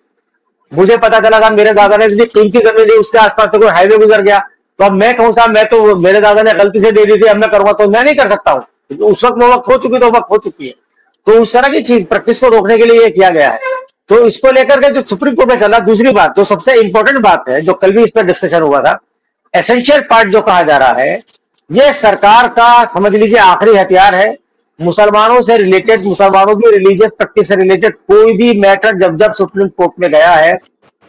मुझे पता चला था मेरे दादा ने इतनी कीमती जमीन दी, उसके आसपास से कोई हाईवे गुजर गया, तो अब मैं कहूँ साहब मैं तो मेरे दादा ने गलती से दे दी थी, अब मैं करूंगा तो मैं नहीं कर सकता हूँ। उस वक्त वो वक्त हो चुकी तो वक्त हो चुकी है। तो उस तरह की चीज प्रैक्टिस को रोकने के लिए ये किया गया है। तो इसको लेकर के जो सुप्रीम कोर्ट में चला, दूसरी बात जो सबसे इंपॉर्टेंट बात है, जो कल भी इस पर डिस्कशन हुआ था, एसेंशियल पार्ट जो कहा जा रहा है ये सरकार का समझ लीजिए आखिरी हथियार है। मुसलमानों से रिलेटेड, मुसलमानों की रिलीजियस प्रैक्टिस से रिलेटेड कोई भी मैटर जब जब सुप्रीम कोर्ट में गया है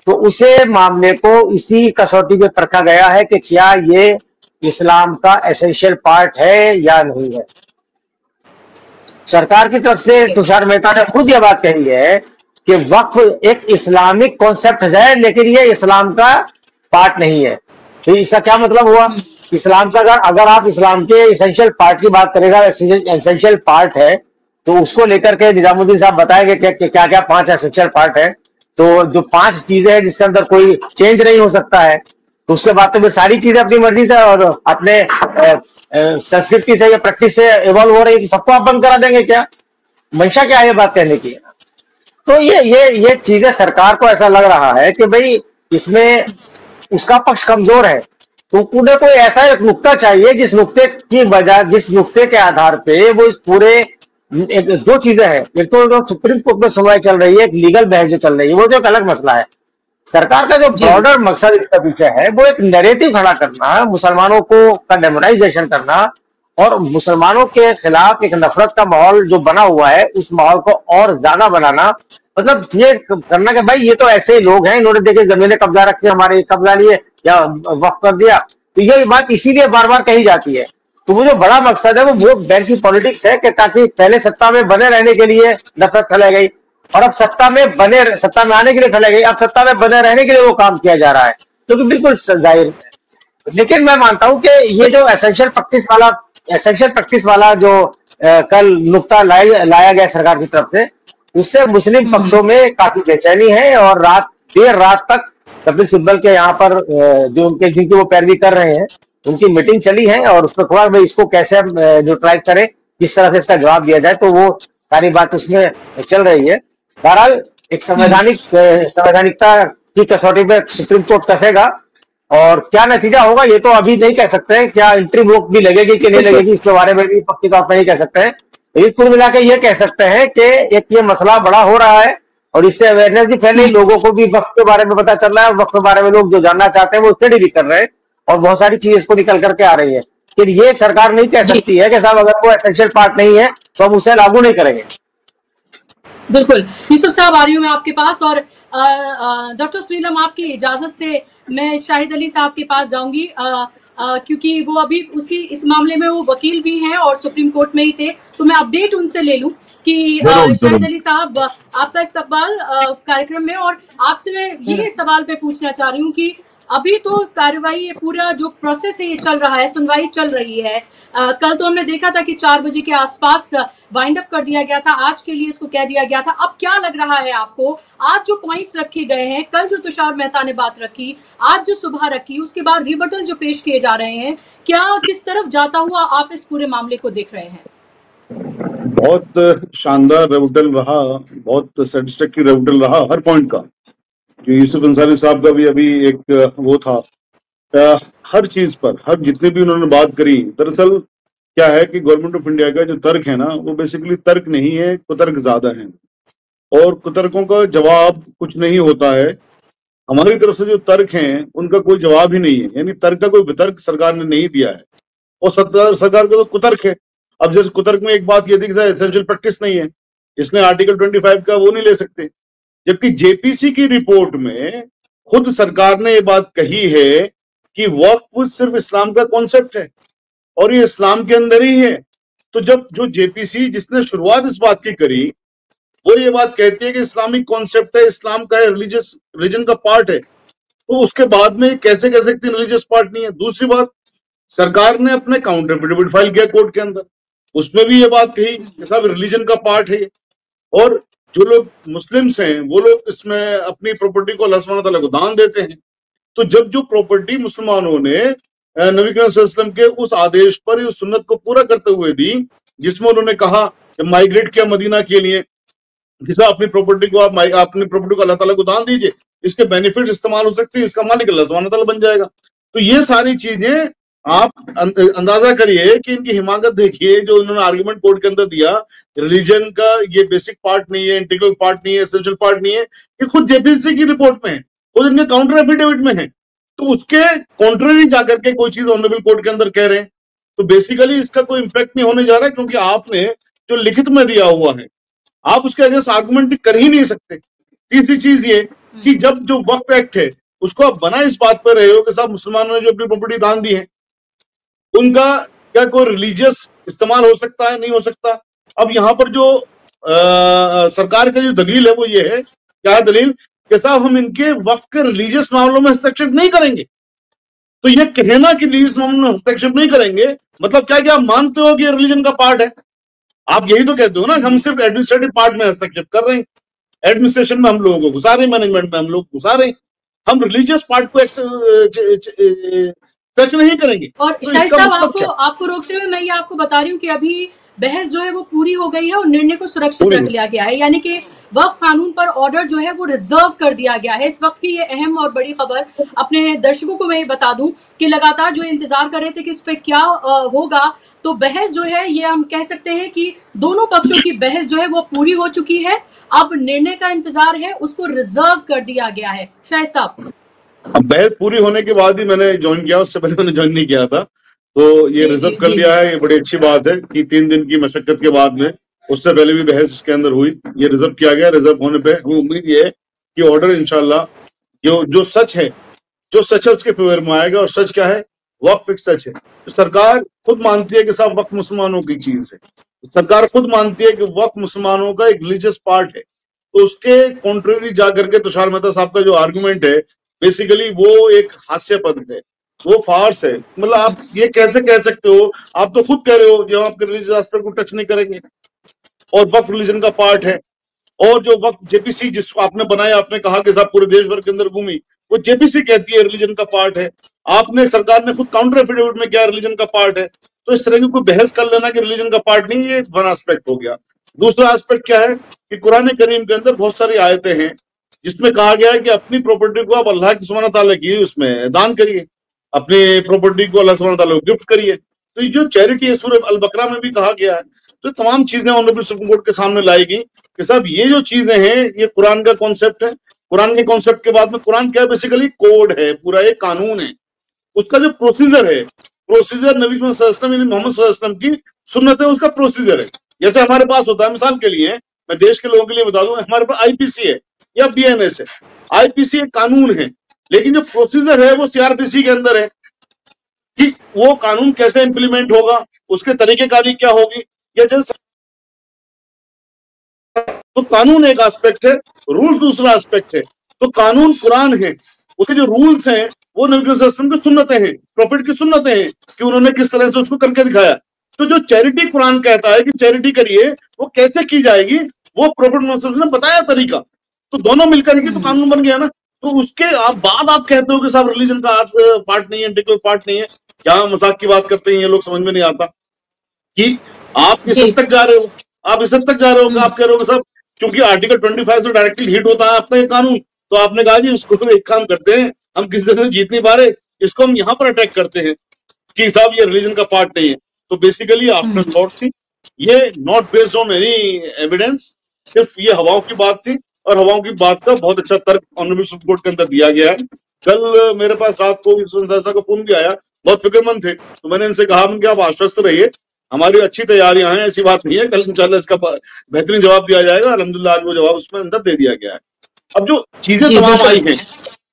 तो उसे मामले को इसी कसौटी पे परखा गया है कि क्या ये इस्लाम का एसेंशियल पार्ट है या नहीं है। सरकार की तरफ से तुषार मेहता ने खुद यह बात कही है कि वक्फ एक इस्लामिक कॉन्सेप्ट है, लेकिन ये इस्लाम का पार्ट नहीं है। तो इसका क्या मतलब हुआ? इस्लाम का अगर आप इस्लाम के एसेंशियल पार्ट की बात करेगा, एसेंशियल पार्ट है, तो उसको लेकर के निजामुद्दीन साहब बताएंगे कि क्या क्या 5 एसेंशियल पार्ट है। तो जो 5 चीजें हैं जिसके अंदर कोई चेंज नहीं हो सकता है, तो उसके बाद तो फिर सारी चीजें अपनी मर्जी से और अपने संस्कृति से या प्रैक्टिस से इवॉल्व हो रही है, तो सबको आप बंद करा देंगे क्या? मंशा क्या है ये बात कहने की? तो ये चीजें सरकार को ऐसा लग रहा है कि भाई इसमें उसका पक्ष कमजोर है, तो उन्हें कोई ऐसा एक नुक्ता चाहिए जिस नुक्ते की वजह, जिस नुक्ते के आधार पे वो इस पूरे दो चीजें हैं। एक तो जो सुप्रीम कोर्ट में सुनवाई चल रही है, एक लीगल बहस जो चल रही है, वो जो एक अलग मसला है। सरकार का जो ब्रॉडर मकसद इसका पीछे है वो एक नैरेटिव खड़ा करना, मुसलमानों को का डेमोनाइजेशन करना और मुसलमानों के खिलाफ एक नफरत का माहौल जो बना हुआ है उस माहौल को और ज्यादा बनाना। मतलब ये करना कि भाई ये तो ऐसे ही लोग हैं, इन्होंने देखे जमीनें कब्जा रखी, हमारे कब्जा लिए या वक्फ कर दिया। तो ये बात इसीलिए बार बार कही जाती है। तो वो जो बड़ा मकसद है वो वोट बैंक की पॉलिटिक्स है कि ताकि पहले सत्ता में बने रहने के लिए नफरत फैलाई गई और अब सत्ता में आने के लिए फैलाई गई, अब सत्ता में बने रहने के लिए वो काम किया जा रहा है, जो कि बिल्कुल जाहिर है। लेकिन मैं मानता हूं कि ये जो एसेंशियल प्रैक्टिस वाला जो कल नुक्ता लाया गया सरकार की तरफ से, उससे मुस्लिम पक्षों में काफी बेचैनी है और देर रात तक कपिल सिब्बल के यहाँ पर जो जिनकी वो पैरवी कर रहे हैं उनकी मीटिंग चली है और उस पर थोड़ा भाई इसको कैसे हम न्यूट्रलाइज करें, किस तरह से इसका जवाब दिया जाए, तो वो सारी बात उसमें चल रही है। बहरहाल एक संवैधानिकता की कसौटी पे सुप्रीम कोर्ट कसेगा और क्या नतीजा होगा ये तो अभी नहीं कह सकते हैं। क्या इंट्रीम रोक भी लगेगी कि नहीं लगेगी इसके बारे में भी पक्की तौर पर नहीं कह सकते हैं। लेकिन कुल मिला के ये कह सकते हैं कि एक ये मसला बड़ा हो रहा है और इससे अवेयरनेस भी फैली, लोगों को भी वक्त के बारे में पता चल रहा है, वक्त के बारे में लोग जो जानना चाहते हैं वो स्टडी भी कर रहे हैं और बहुत सारी चीजें इसको निकल करके आ रही है। फिर ये सरकार नहीं कह सकती है कि साहब अगर वो एसेंशियल पार्ट नहीं है तो हम उसे लागू नहीं करेंगे। बिल्कुल यूसुफ साहब, आ रही हूँ मैं आपके पास और डॉक्टर श्रीलम आपकी इजाजत से मैं शाहिद अली साहब के पास जाऊंगी क्योंकि वो अभी इस मामले में वो वकील भी हैं और सुप्रीम कोर्ट में ही थे, तो मैं अपडेट उनसे ले लूं कि शाहिद अली साहब आपका इस्तकबाल कार्यक्रम में। और आपसे मैं ये सवाल पे पूछना चाह रही हूँ कि अभी तो कार्रवाई पूरा जो प्रोसेस है ये चल रहा है, सुनवाई चल रही है। कल तो हमने देखा था कि 4 बजे के आसपास वाइंड अप कर दिया गया था, आज के लिए इसको कह दिया गया था। अब क्या लग रहा है आपको, आज जो पॉइंट्स रखे गए हैं, कल जो तुषार मेहता ने बात रखी, आज जो सुबह रखी, उसके बाद रिबटल जो पेश किए जा रहे हैं, क्या किस तरफ जाता हुआ आप इस पूरे मामले को देख रहे हैं? बहुत शानदार रिबटल रहा, बहुत सेटिस्फैक्टरी रिबटल रहा हर पॉइंट का। जो यूसुफ अंसारी साहब का भी अभी एक वो था, हर चीज पर, हर जितने भी उन्होंने बात करी, दरअसल क्या है कि गवर्नमेंट ऑफ इंडिया का जो तर्क है ना वो बेसिकली तर्क नहीं है, कुतर्क ज्यादा है और कुतर्कों का जवाब कुछ नहीं होता है। हमारी तरफ से जो तर्क हैं उनका कोई जवाब ही नहीं है, यानी तर्क का कोई वितर्क सरकार ने नहीं दिया है और सरकार का तो कुतर्क है। अब जैसे कुतर्क में एक बात ये थी कि एसेंशियल प्रैक्टिस नहीं है, इसने आर्टिकल 25 का वो नहीं ले सकते, जबकि जेपीसी की रिपोर्ट में खुद सरकार ने ये बात कही है कि वक्फ सिर्फ इस्लाम का कॉन्सेप्ट है और ये इस्लाम के अंदर ही है। तो जब जो जेपीसी जिसने शुरुआत इस बात की करी वो ये बात कहती है कि इस्लामिक कॉन्सेप्ट है, इस्लाम का है, रिलीजन का पार्ट है, तो उसके बाद में कैसे कह सकते हैं रिलीजियस पार्ट नहीं है। दूसरी बात, सरकार ने अपने काउंटर एफिडेविट फाइल किया कोर्ट के अंदर, उसमें भी ये बात कही कि साहब रिलीजन का पार्ट है और जो लोग मुस्लिम्स हैं वो लोग इसमें अपनी प्रॉपर्टी को अल्लाह सुब्हानहू व तआला को दान देते हैं। तो जब जो प्रॉपर्टी मुसलमानों ने नबी करीम सल्लल्लाहु अलैहि वसल्लम के उस आदेश पर, उस सुन्नत को पूरा करते हुए दी जिसमें उन्होंने कहा कि माइग्रेट किया मदीना के लिए कि साहब अपनी प्रॉपर्टी को अल्लाह ताला को दान दीजिए, इसके बेनिफिट इस्तेमाल हो सकते हैं, इसका मालिक अल्लाह सुब्हानहू व तआला बन जाएगा। तो ये सारी चीजें आप अंदाजा करिए कि इनकी हिमाकत देखिए जो इन्होंने आर्गुमेंट कोर्ट के अंदर दिया, रिलीजन का ये बेसिक पार्ट नहीं है, इंटीग्रल पार्ट नहीं है, एसेंशियल पार्ट नहीं है, ये खुद जेपीसी की रिपोर्ट में है, खुद इनके काउंटर एफिडेविट में है। तो उसके कॉन्ट्ररी जाकर के कोई चीज ऑनरेबल कोर्ट के अंदर कह रहे हैं, तो बेसिकली इसका कोई इम्पैक्ट नहीं होने जा रहा है, क्योंकि आपने जो लिखित में दिया हुआ है आप उसके अगेंस्ट आर्गुमेंट कर ही नहीं सकते। तीसरी चीज ये कि जब जो वक्फ एक्ट है उसको आप बना इस बात पर रहे हो कि साहब मुसलमानों ने जो अपनी प्रॉपर्टी दान दी है उनका क्या कोई रिलीजियस इस्तेमाल हो सकता है, नहीं हो सकता। अब यहाँ पर जो सरकार का जो दलील है वो ये है, क्या है दलील, कि साहब हम इनके वक्फ के रिलीजियस मामलों में हस्तक्षेप नहीं करेंगे। तो ये कहना कि रिलीजियस मामलों में हस्तक्षेप नहीं करेंगे मतलब क्या आप मानते हो कि रिलीजन का पार्ट है? आप यही तो कहते हो ना, हम सिर्फ एडमिनिस्ट्रेटिव पार्ट में हस्तक्षेप कर रहे हैं, एडमिनिस्ट्रेशन में हम लोगों को घुसा रहे हैं, मैनेजमेंट में हम लोग घुसा रहे हैं, हम रिलीजियस पार्ट को टच नहीं करेंगे। और तो शाहिद साहब मतलब आपको रोकते हुए मैं ये आपको बता रही हूँ कि अभी बहस जो है वो पूरी हो गई है और निर्णय को सुरक्षित रख लिया गया है, यानी कि वक्फ कानून पर ऑर्डर जो है वो रिजर्व कर दिया गया है। इस वक्त की ये अहम और बड़ी खबर अपने दर्शकों को मैं ये बता दूं कि लगातार जो इंतजार कर रहे थे कि इस पे क्या होगा, तो बहस जो है ये हम कह सकते हैं कि दोनों पक्षों की बहस जो है वो पूरी हो चुकी है। अब निर्णय का इंतजार है, उसको रिजर्व कर दिया गया है। शाहिद साहब, अब बहस पूरी होने के बाद ही मैंने ज्वाइन किया, उससे पहले मैंने ज्वाइन नहीं किया था, तो ये रिजर्व कर लिया है, ये बड़ी अच्छी बात है कि 3 दिन की मशक्कत के बाद में, उससे पहले भी बहस इसके अंदर हुई, ये रिजर्व किया गया। रिजर्व होने पे हमें उम्मीद ये है कि ऑर्डर इंशाल्लाह जो सच है उसके फेवर में आएगा। और सच क्या है? वक्फ एक सच है। तो सरकार खुद मानती है कि साहब वक्फ मुसलमानों की चीज है, सरकार खुद मानती है कि वक्फ मुसलमानों का एक रिलीजियस पार्ट है। तो उसके कॉन्ट्रेरी जाकर के तुषार मेहता साहब का जो आर्गुमेंट है बेसिकली वो एक हास्यास्पद है, वो फार्स है। मतलब आप ये कैसे कह सकते हो? आप तो खुद कह रहे हो कि हम आपके रिलीजियस एस्पेक्ट को टच नहीं करेंगे और वक्फ रिलीजन का पार्ट है। और जो वक्फ जेपीसी जिसको आपने बनाया, आपने कहा कि साहब पूरे देश भर के अंदर घूमी, वो जेपीसी कहती है रिलीजन का पार्ट है। आपने सरकार ने खुद काउंटर एफिडेविट में किया रिलीजन का पार्ट है। तो इस तरह की कोई बहस कर लेना कि रिलीजन का पार्ट नहीं, ये वन एस्पेक्ट हो गया। दूसरा एस्पेक्ट क्या है कि कुरान करीम के अंदर बहुत सारी आयतें हैं जिसमें कहा गया है कि अपनी प्रॉपर्टी को आप अल्लाह की सुब्हान तआला की उसमें दान करिए, अपनी प्रॉपर्टी को अल्लाह सुब्हान तआला को गिफ्ट करिए। तो ये जो चैरिटी है सूरह अल बकरा में भी कहा गया है। तो तमाम चीजें ऑनरेबल सुप्रीम कोर्ट के सामने लाई गई कि साहब ये जो चीजें हैं ये कुरान का कॉन्सेप्ट है। कुरान के कॉन्सेप्ट के बाद में कुरान क्या बेसिकली कोड है, पूरा एक कानून है। उसका जो प्रोसीजर है, प्रोसीजर नबी मोहम्मद सल्लल्लाहु अलैहि वसल्लम की सुन्नत है, उसका प्रोसीजर है। जैसे हमारे पास होता है, मिसाल के लिए मैं देश के लोगों के लिए बता दूं, हमारे पास आईपीसी है या बीएनएस है। आईपीसी एक कानून है, लेकिन जो प्रोसीजर है वो सीआरपीसी के अंदर है कि वो कानून कैसे इंप्लीमेंट होगा, उसके तरीकेकारी क्या होगी। या जैसे तो कानून एक एस्पेक्ट है, रूल दूसरा एस्पेक्ट है। तो कानून कुरान है, उसके जो रूल्स हैं वो नबी सल्लल्लाहु अलैहि वसल्लम की सुन्नतें हैं, प्रॉफिट की सुन्नतें हैं कि उन्होंने किस तरह से उसको करके दिखाया। तो जो चैरिटी कुरान कहता है कि चैरिटी करिए, वो कैसे की जाएगी वो प्रॉफिट मोहम्मद सल्लल्लाहु अलैहि वसल्लम ने बताया तरीका। तो दोनों मिलकर के तो कानून बन गया ना। तो उसके बाद आप कहते हो कि साहब रिलीजन का पार्ट नहीं है, इंटीग्रल पार्ट नहीं है। क्या मजाक की बात करते हैं ये लोग, समझ में नहीं आता कि आप इस हद तक जा रहे हो। आप इस हद तक जा रहे हो, आप कह रहे हो साहब क्योंकि आर्टिकल 25 से डायरेक्टली हिट होता है आपका ये कानून, तो आपने कहा जी उसको एक काम करते हैं, हम किसी जगह जीत नहीं पा रहे, इसको हम यहाँ पर अटैक करते हैं कि साहब ये रिलीजन का पार्ट नहीं है। तो बेसिकली आफ्टर थॉट थी ये, not based on any evidence, सिर्फ ये हवाओं की बात थी। और हवाओं की बात का बहुत अच्छा तर्क ऑनरेबल सुप्रीम कोर्ट के अंदर दिया गया है। कल मेरे पास रात को का फोन भी आया, बहुत फिक्रमंद थे, तो मैंने इनसे कहा कि आप आश्वस्त रहिए, हमारी अच्छी तैयारियां हैं, ऐसी बात नहीं है, कल इंशाल्लाह इसका बेहतरीन जवाब दिया जाएगा। अल्हम्दुलिल्लाह आज वो जवाब उसमें अंदर दे दिया गया है। अब जो चीजें तमाम आई हैं,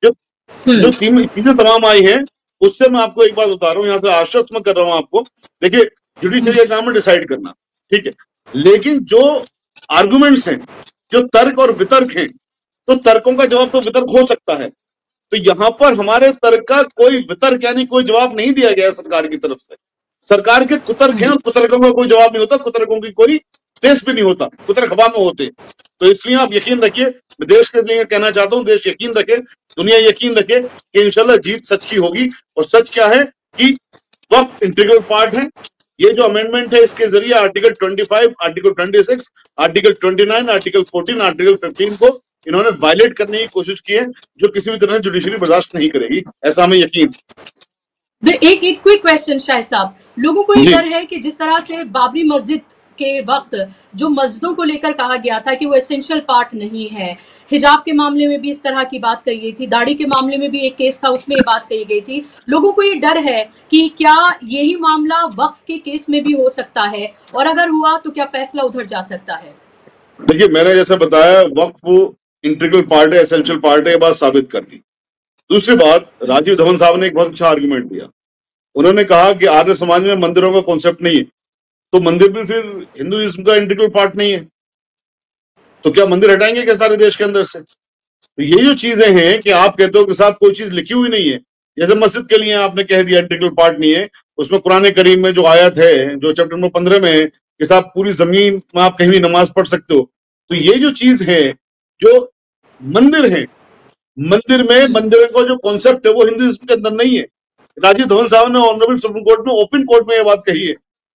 जो चीजें तमाम आई हैं, उससे मैं आपको एक बात बता रहा हूँ, यहाँ से आश्वस्त मैं कर रहा हूँ आपको। देखिए जुडिशरी का काम है डिसाइड करना, ठीक है, लेकिन जो आर्गुमेंट्स हैं, जो तर्क और वितर्क हैं, तो तर्कों का जवाब तो वितर्क हो सकता है। तो यहाँ पर हमारे तर्क का कोई वितर्क यानी कोई जवाब नहीं दिया गया सरकार की तरफ से। सरकार के कुतर्क हैं, कुतर्कों का कोई जवाब नहीं होता, कुतर्कों की कोई टेस्ट भी नहीं होता, कुतर्क हवा में होते। तो इसलिए आप यकीन रखिए, मैं देश के लिए कहना चाहता हूँ, देश यकीन रखे, दुनिया यकीन रखे कि इंशाल्लाह जीत सच की होगी। और सच क्या है कि वक्फ इंटीग्रल पार्ट है। ये जो अमेंडमेंट है इसके जरिए article 25, article 26, article 29, article 14, article 15 को इन्होंने वायलेट करने की कोशिश की है, जो किसी भी तरह जुडिशरी बर्दाश्त नहीं करेगी, ऐसा हमें यकीन। एक क्विक क्वेश्चन शाहिद साहब, लोगों को ये डर है कि जिस तरह से बाबरी मस्जिद के वक्त जो मस्जिदों को लेकर कहा गया था कि वो एसेंशियल पार्ट नहीं है, हिजाब के मामले में भी इस तरह की बात कही गई थी, दाढ़ी के मामले में भी एक केस था उसमें ये बात कही गई थी। लोगों को ये डर है कि क्या यही मामला वक्फ के केस में भी हो सकता है, और अगर हुआ तो क्या फैसला उधर जा सकता है? देखिए, मैंने जैसे बताया, वक्फ इंटीग्रल पार्ट है, एसेंशियल पार्ट है, ये बात साबित कर दी। दूसरी बात, राजीव धवन साहब ने एक बहुत अच्छा आर्गुमेंट दिया। उन्होंने कहा कि आर्य समाज में मंदिरों का कॉन्सेप्ट नहीं है, तो मंदिर भी फिर हिंदुइज्म का इंटीग्रल पार्ट नहीं है, तो क्या मंदिर हटाएंगे क्या सारे देश के अंदर से? तो ये जो चीजें हैं कि आप कहते हो कि साहब कोई चीज लिखी हुई नहीं है, जैसे मस्जिद के लिए आपने कह दिया इंटीग्रल पार्ट नहीं है, उसमें कुरान करीम में जो आयत है, जो चैप्टर नंबर 15 में है कि साहब पूरी जमीन में आप कहीं भी नमाज पढ़ सकते हो, तो ये जो चीज है, जो मंदिर है, मंदिर में मंदिर का जो कॉन्सेप्ट है वो हिंदुइज्म के अंदर नहीं है। राजीव धवन साहब ने ऑनरेबल सुप्रीम कोर्ट में ओपन कोर्ट में ये बात कही है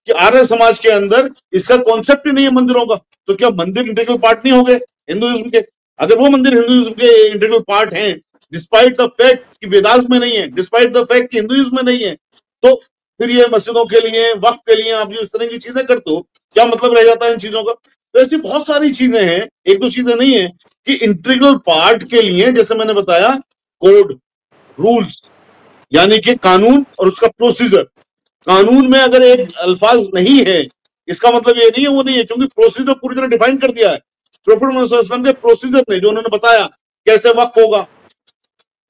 कि आर्य समाज के अंदर इसका कॉन्सेप्ट ही नहीं है मंदिरों का, तो क्या मंदिर इंटीग्रल पार्ट नहीं हो गए हिंदुइज्म के? अगर वो मंदिर हिंदुइज्म के इंटीग्रल पार्ट हैं, डिस्पाइट द फैक्ट कि वेदास में नहीं है, डिस्पाइट द फैक्ट कि हिंदुइज्म में नहीं है, तो फिर ये मस्जिदों के लिए, वक्फ के लिए आप जो इस तरह की चीजें करते हो, क्या मतलब रह जाता है इन चीजों का? तो ऐसी बहुत सारी चीजें हैं, एक दो चीजें नहीं है कि इंटीग्रल पार्ट के लिए, जैसे मैंने बताया, कोड, रूल्स, यानी कि कानून और उसका प्रोसीजर। कानून में अगर एक अल्फाज नहीं है, इसका मतलब ये नहीं है वो नहीं है, क्योंकि प्रोसीजर पूरी तरह डिफाइन कर दिया है प्रोफेट मोहम्मद सल्लल्लाहु अलैहि वसल्लम के प्रोसीजर ने, जो उन्होंने बताया कैसे वक्फ होगा,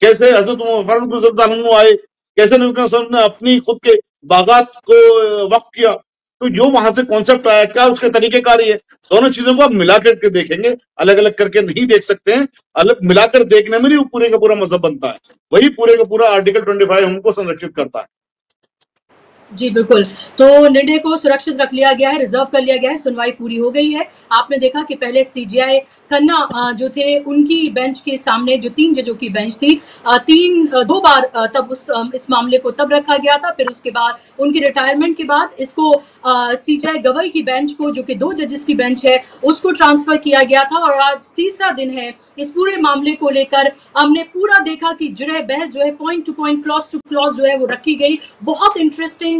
कैसे हजरत फारूक आए, कैसे नबी करीम सल्लल्लाहु अलैहि वसल्लम ने अपनी खुद के बागात को वक्फ किया, तो जो वहां से कॉन्सेप्ट आया, क्या उसके तरीकेकार है, दोनों चीजों को आप मिला करके देखेंगे, अलग अलग करके नहीं देख सकते हैं। अलग मिलाकर देखने में ही पूरे का पूरा मजहब बनता है, वही पूरे का पूरा आर्टिकल 25 हमको संरक्षित करता है। जी बिल्कुल, तो निर्णय को सुरक्षित रख लिया गया है, रिजर्व कर लिया गया है, सुनवाई पूरी हो गई है। आपने देखा कि पहले सीजीआई खन्ना जो थे, उनकी बेंच के सामने जो 3 जजों की बेंच थी, 2 बार तब इस मामले को तब रखा गया था, फिर उसके बाद उनकी रिटायरमेंट के बाद इसको सीजीआई गवाई की बेंच को, जो कि 2 जजेस की बेंच है, उसको ट्रांसफर किया गया था। और आज तीसरा दिन है इस पूरे मामले को लेकर। हमने पूरा देखा कि जुड़े बहस जो है, point two point, clause two clause जो है वो रखी गई। बहुत इंटरेस्टिंग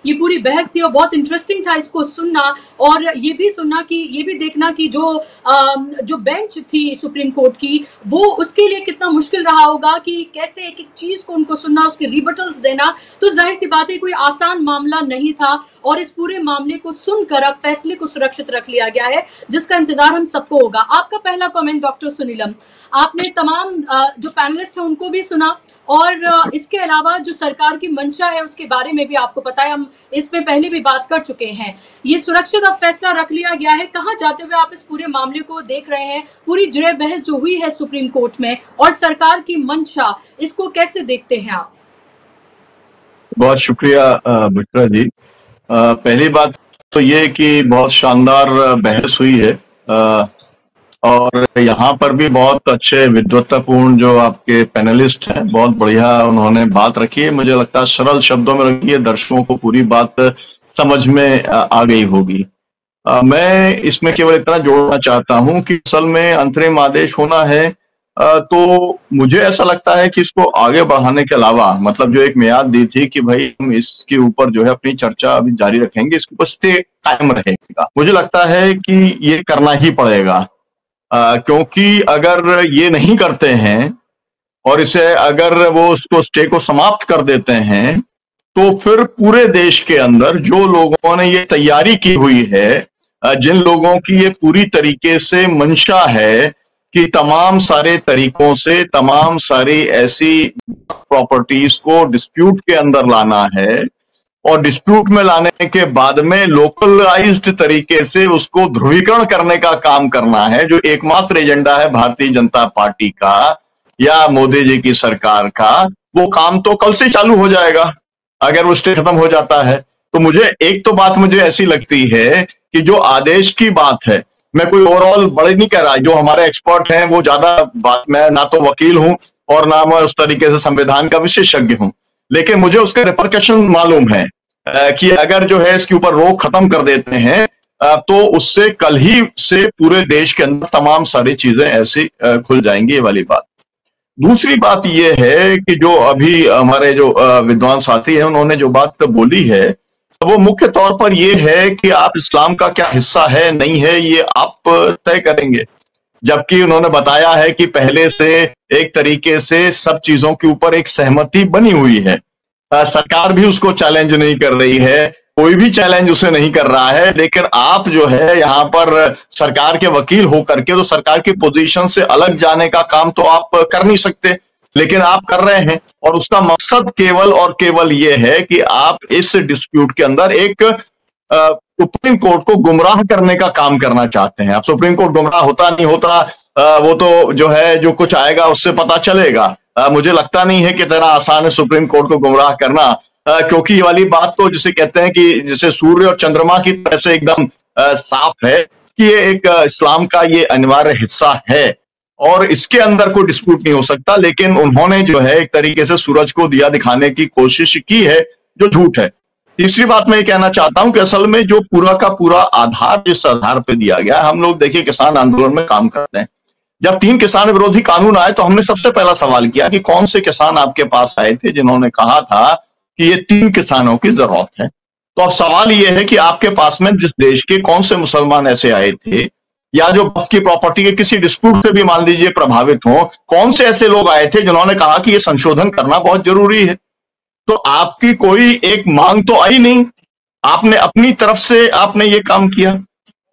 ये पूरी बहस थी और बहुत इंटरेस्टिंग था इसको सुनना, और ये भी सुनना कि ये भी देखना कि जो बेंच थी सुप्रीम कोर्ट की, वो उसके लिए कितना मुश्किल रहा होगा कि कैसे एक एक चीज को उनको सुनना, उसके रिबटल्स देना। तो जाहिर सी बात है कोई आसान मामला नहीं था, और इस पूरे मामले को सुनकर अब फैसले को सुरक्षित रख लिया गया है, जिसका इंतजार हम सबको होगा। आपका पहला कमेंट डॉक्टर सुनीलम, आपने तमाम जो पैनलिस्ट हैं उनको भी सुना, और इसके अलावा जो सरकार की मंशा है उसके बारे में भी आपको पता है, हम इस पे पहले भी बात कर चुके हैं। ये सुरक्षित अब फैसला रख लिया गया है। कहाँ जाते हुए आप इस पूरे मामले को देख रहे हैं, पूरी जुड़े बहस जो हुई है सुप्रीम कोर्ट में और सरकार की मंशा, इसको कैसे देखते हैं आप? बहुत शुक्रिया बुशरा जी। पहली बात तो ये कि बहुत शानदार बहस हुई है, और यहाँ पर भी बहुत अच्छे विद्वत्तापूर्ण जो आपके पैनलिस्ट हैं, बहुत बढ़िया उन्होंने बात रखी है। मुझे लगता है सरल शब्दों में रखी है, दर्शकों को पूरी बात समझ में आ गई होगी। मैं इसमें केवल इतना जोड़ना चाहता हूं कि असल में अंतरिम आदेश होना है, तो मुझे ऐसा लगता है कि इसको आगे बढ़ाने के अलावा, मतलब जो एक मियाद दी थी कि भाई हम इसके ऊपर जो है अपनी चर्चा अभी जारी रखेंगे, इसके ऊपर स्टे कायम रहेगा, मुझे लगता है कि ये करना ही पड़ेगा। क्योंकि अगर ये नहीं करते हैं और इसे अगर वो उसको स्टे को समाप्त कर देते हैं, तो फिर पूरे देश के अंदर जो लोगों ने ये तैयारी की हुई है, जिन लोगों की ये पूरी तरीके से मंशा है कि तमाम सारे तरीकों से तमाम सारी ऐसी प्रॉपर्टीज को डिस्प्यूट के अंदर लाना है, और डिस्प्यूट में लाने के बाद में लोकलाइज्ड तरीके से उसको ध्रुवीकरण करने का काम करना है, जो एकमात्र एजेंडा है भारतीय जनता पार्टी का या मोदी जी की सरकार का, वो काम तो कल से चालू हो जाएगा अगर वो स्टे खत्म हो जाता है। तो मुझे एक तो बात मुझे ऐसी लगती है कि जो आदेश की बात है, मैं कोई ओवरऑल बड़े नहीं कह रहा, जो हमारे एक्सपर्ट हैं वो ज्यादा बात, मैं ना तो वकील हूं और ना मैं उस तरीके से संविधान का विशेषज्ञ हूं, लेकिन मुझे उसके रिपरकशन मालूम है कि अगर जो है इसके ऊपर रोक खत्म कर देते हैं, तो उससे कल ही से पूरे देश के अंदर तमाम सारी चीजें ऐसी खुल जाएंगी, ये वाली बात। दूसरी बात यह है कि जो अभी हमारे जो विद्वान साथी हैं उन्होंने जो बात बोली है, वो मुख्य तौर पर ये है कि आप इस्लाम का क्या हिस्सा है नहीं है ये आप तय करेंगे, जबकि उन्होंने बताया है कि पहले से एक तरीके से सब चीजों के ऊपर एक सहमति बनी हुई है। सरकार भी उसको चैलेंज नहीं कर रही है, कोई भी चैलेंज उसे नहीं कर रहा है, लेकिन आप जो है यहाँ पर सरकार के वकील होकर के तो सरकार की पोजीशन से अलग जाने का काम तो आप कर नहीं सकते, लेकिन आप कर रहे हैं। और उसका मकसद केवल और केवल ये है कि आप इस डिस्प्यूट के अंदर एक सुप्रीम कोर्ट को गुमराह करने का काम करना चाहते हैं। अब सुप्रीम कोर्ट गुमराह होता नहीं होता वो तो जो है जो कुछ आएगा उससे पता चलेगा। मुझे लगता नहीं है कि इतना आसान है सुप्रीम कोर्ट को गुमराह करना, क्योंकि ये वाली बात तो जिसे कहते हैं कि जैसे सूर्य और चंद्रमा की तरह से एकदम साफ है कि ये एक इस्लाम का ये अनिवार्य हिस्सा है और इसके अंदर कोई डिस्प्यूट नहीं हो सकता। लेकिन उन्होंने जो है एक तरीके से सूरज को दिया दिखाने की कोशिश की है जो झूठ है। तीसरी बात मैं ये कहना चाहता हूं कि असल में जो पूरा का पूरा आधार जिस आधार पे दिया गया, हम लोग देखिए किसान आंदोलन में काम करते हैं। जब 3 किसान विरोधी कानून आए तो हमने सबसे पहला सवाल किया कि कौन से किसान आपके पास आए थे जिन्होंने कहा था कि ये 3 किसानों की जरूरत है। तो अब सवाल ये है कि आपके पास में जिस देश के कौन से मुसलमान ऐसे आए थे या जो वक्फ की प्रॉपर्टी के किसी डिस्प्यूट से भी मान लीजिए प्रभावित हो, कौन से ऐसे लोग आए थे जिन्होंने कहा कि ये संशोधन करना बहुत जरूरी है। तो आपकी कोई एक मांग तो आई नहीं, आपने अपनी तरफ से आपने ये काम किया।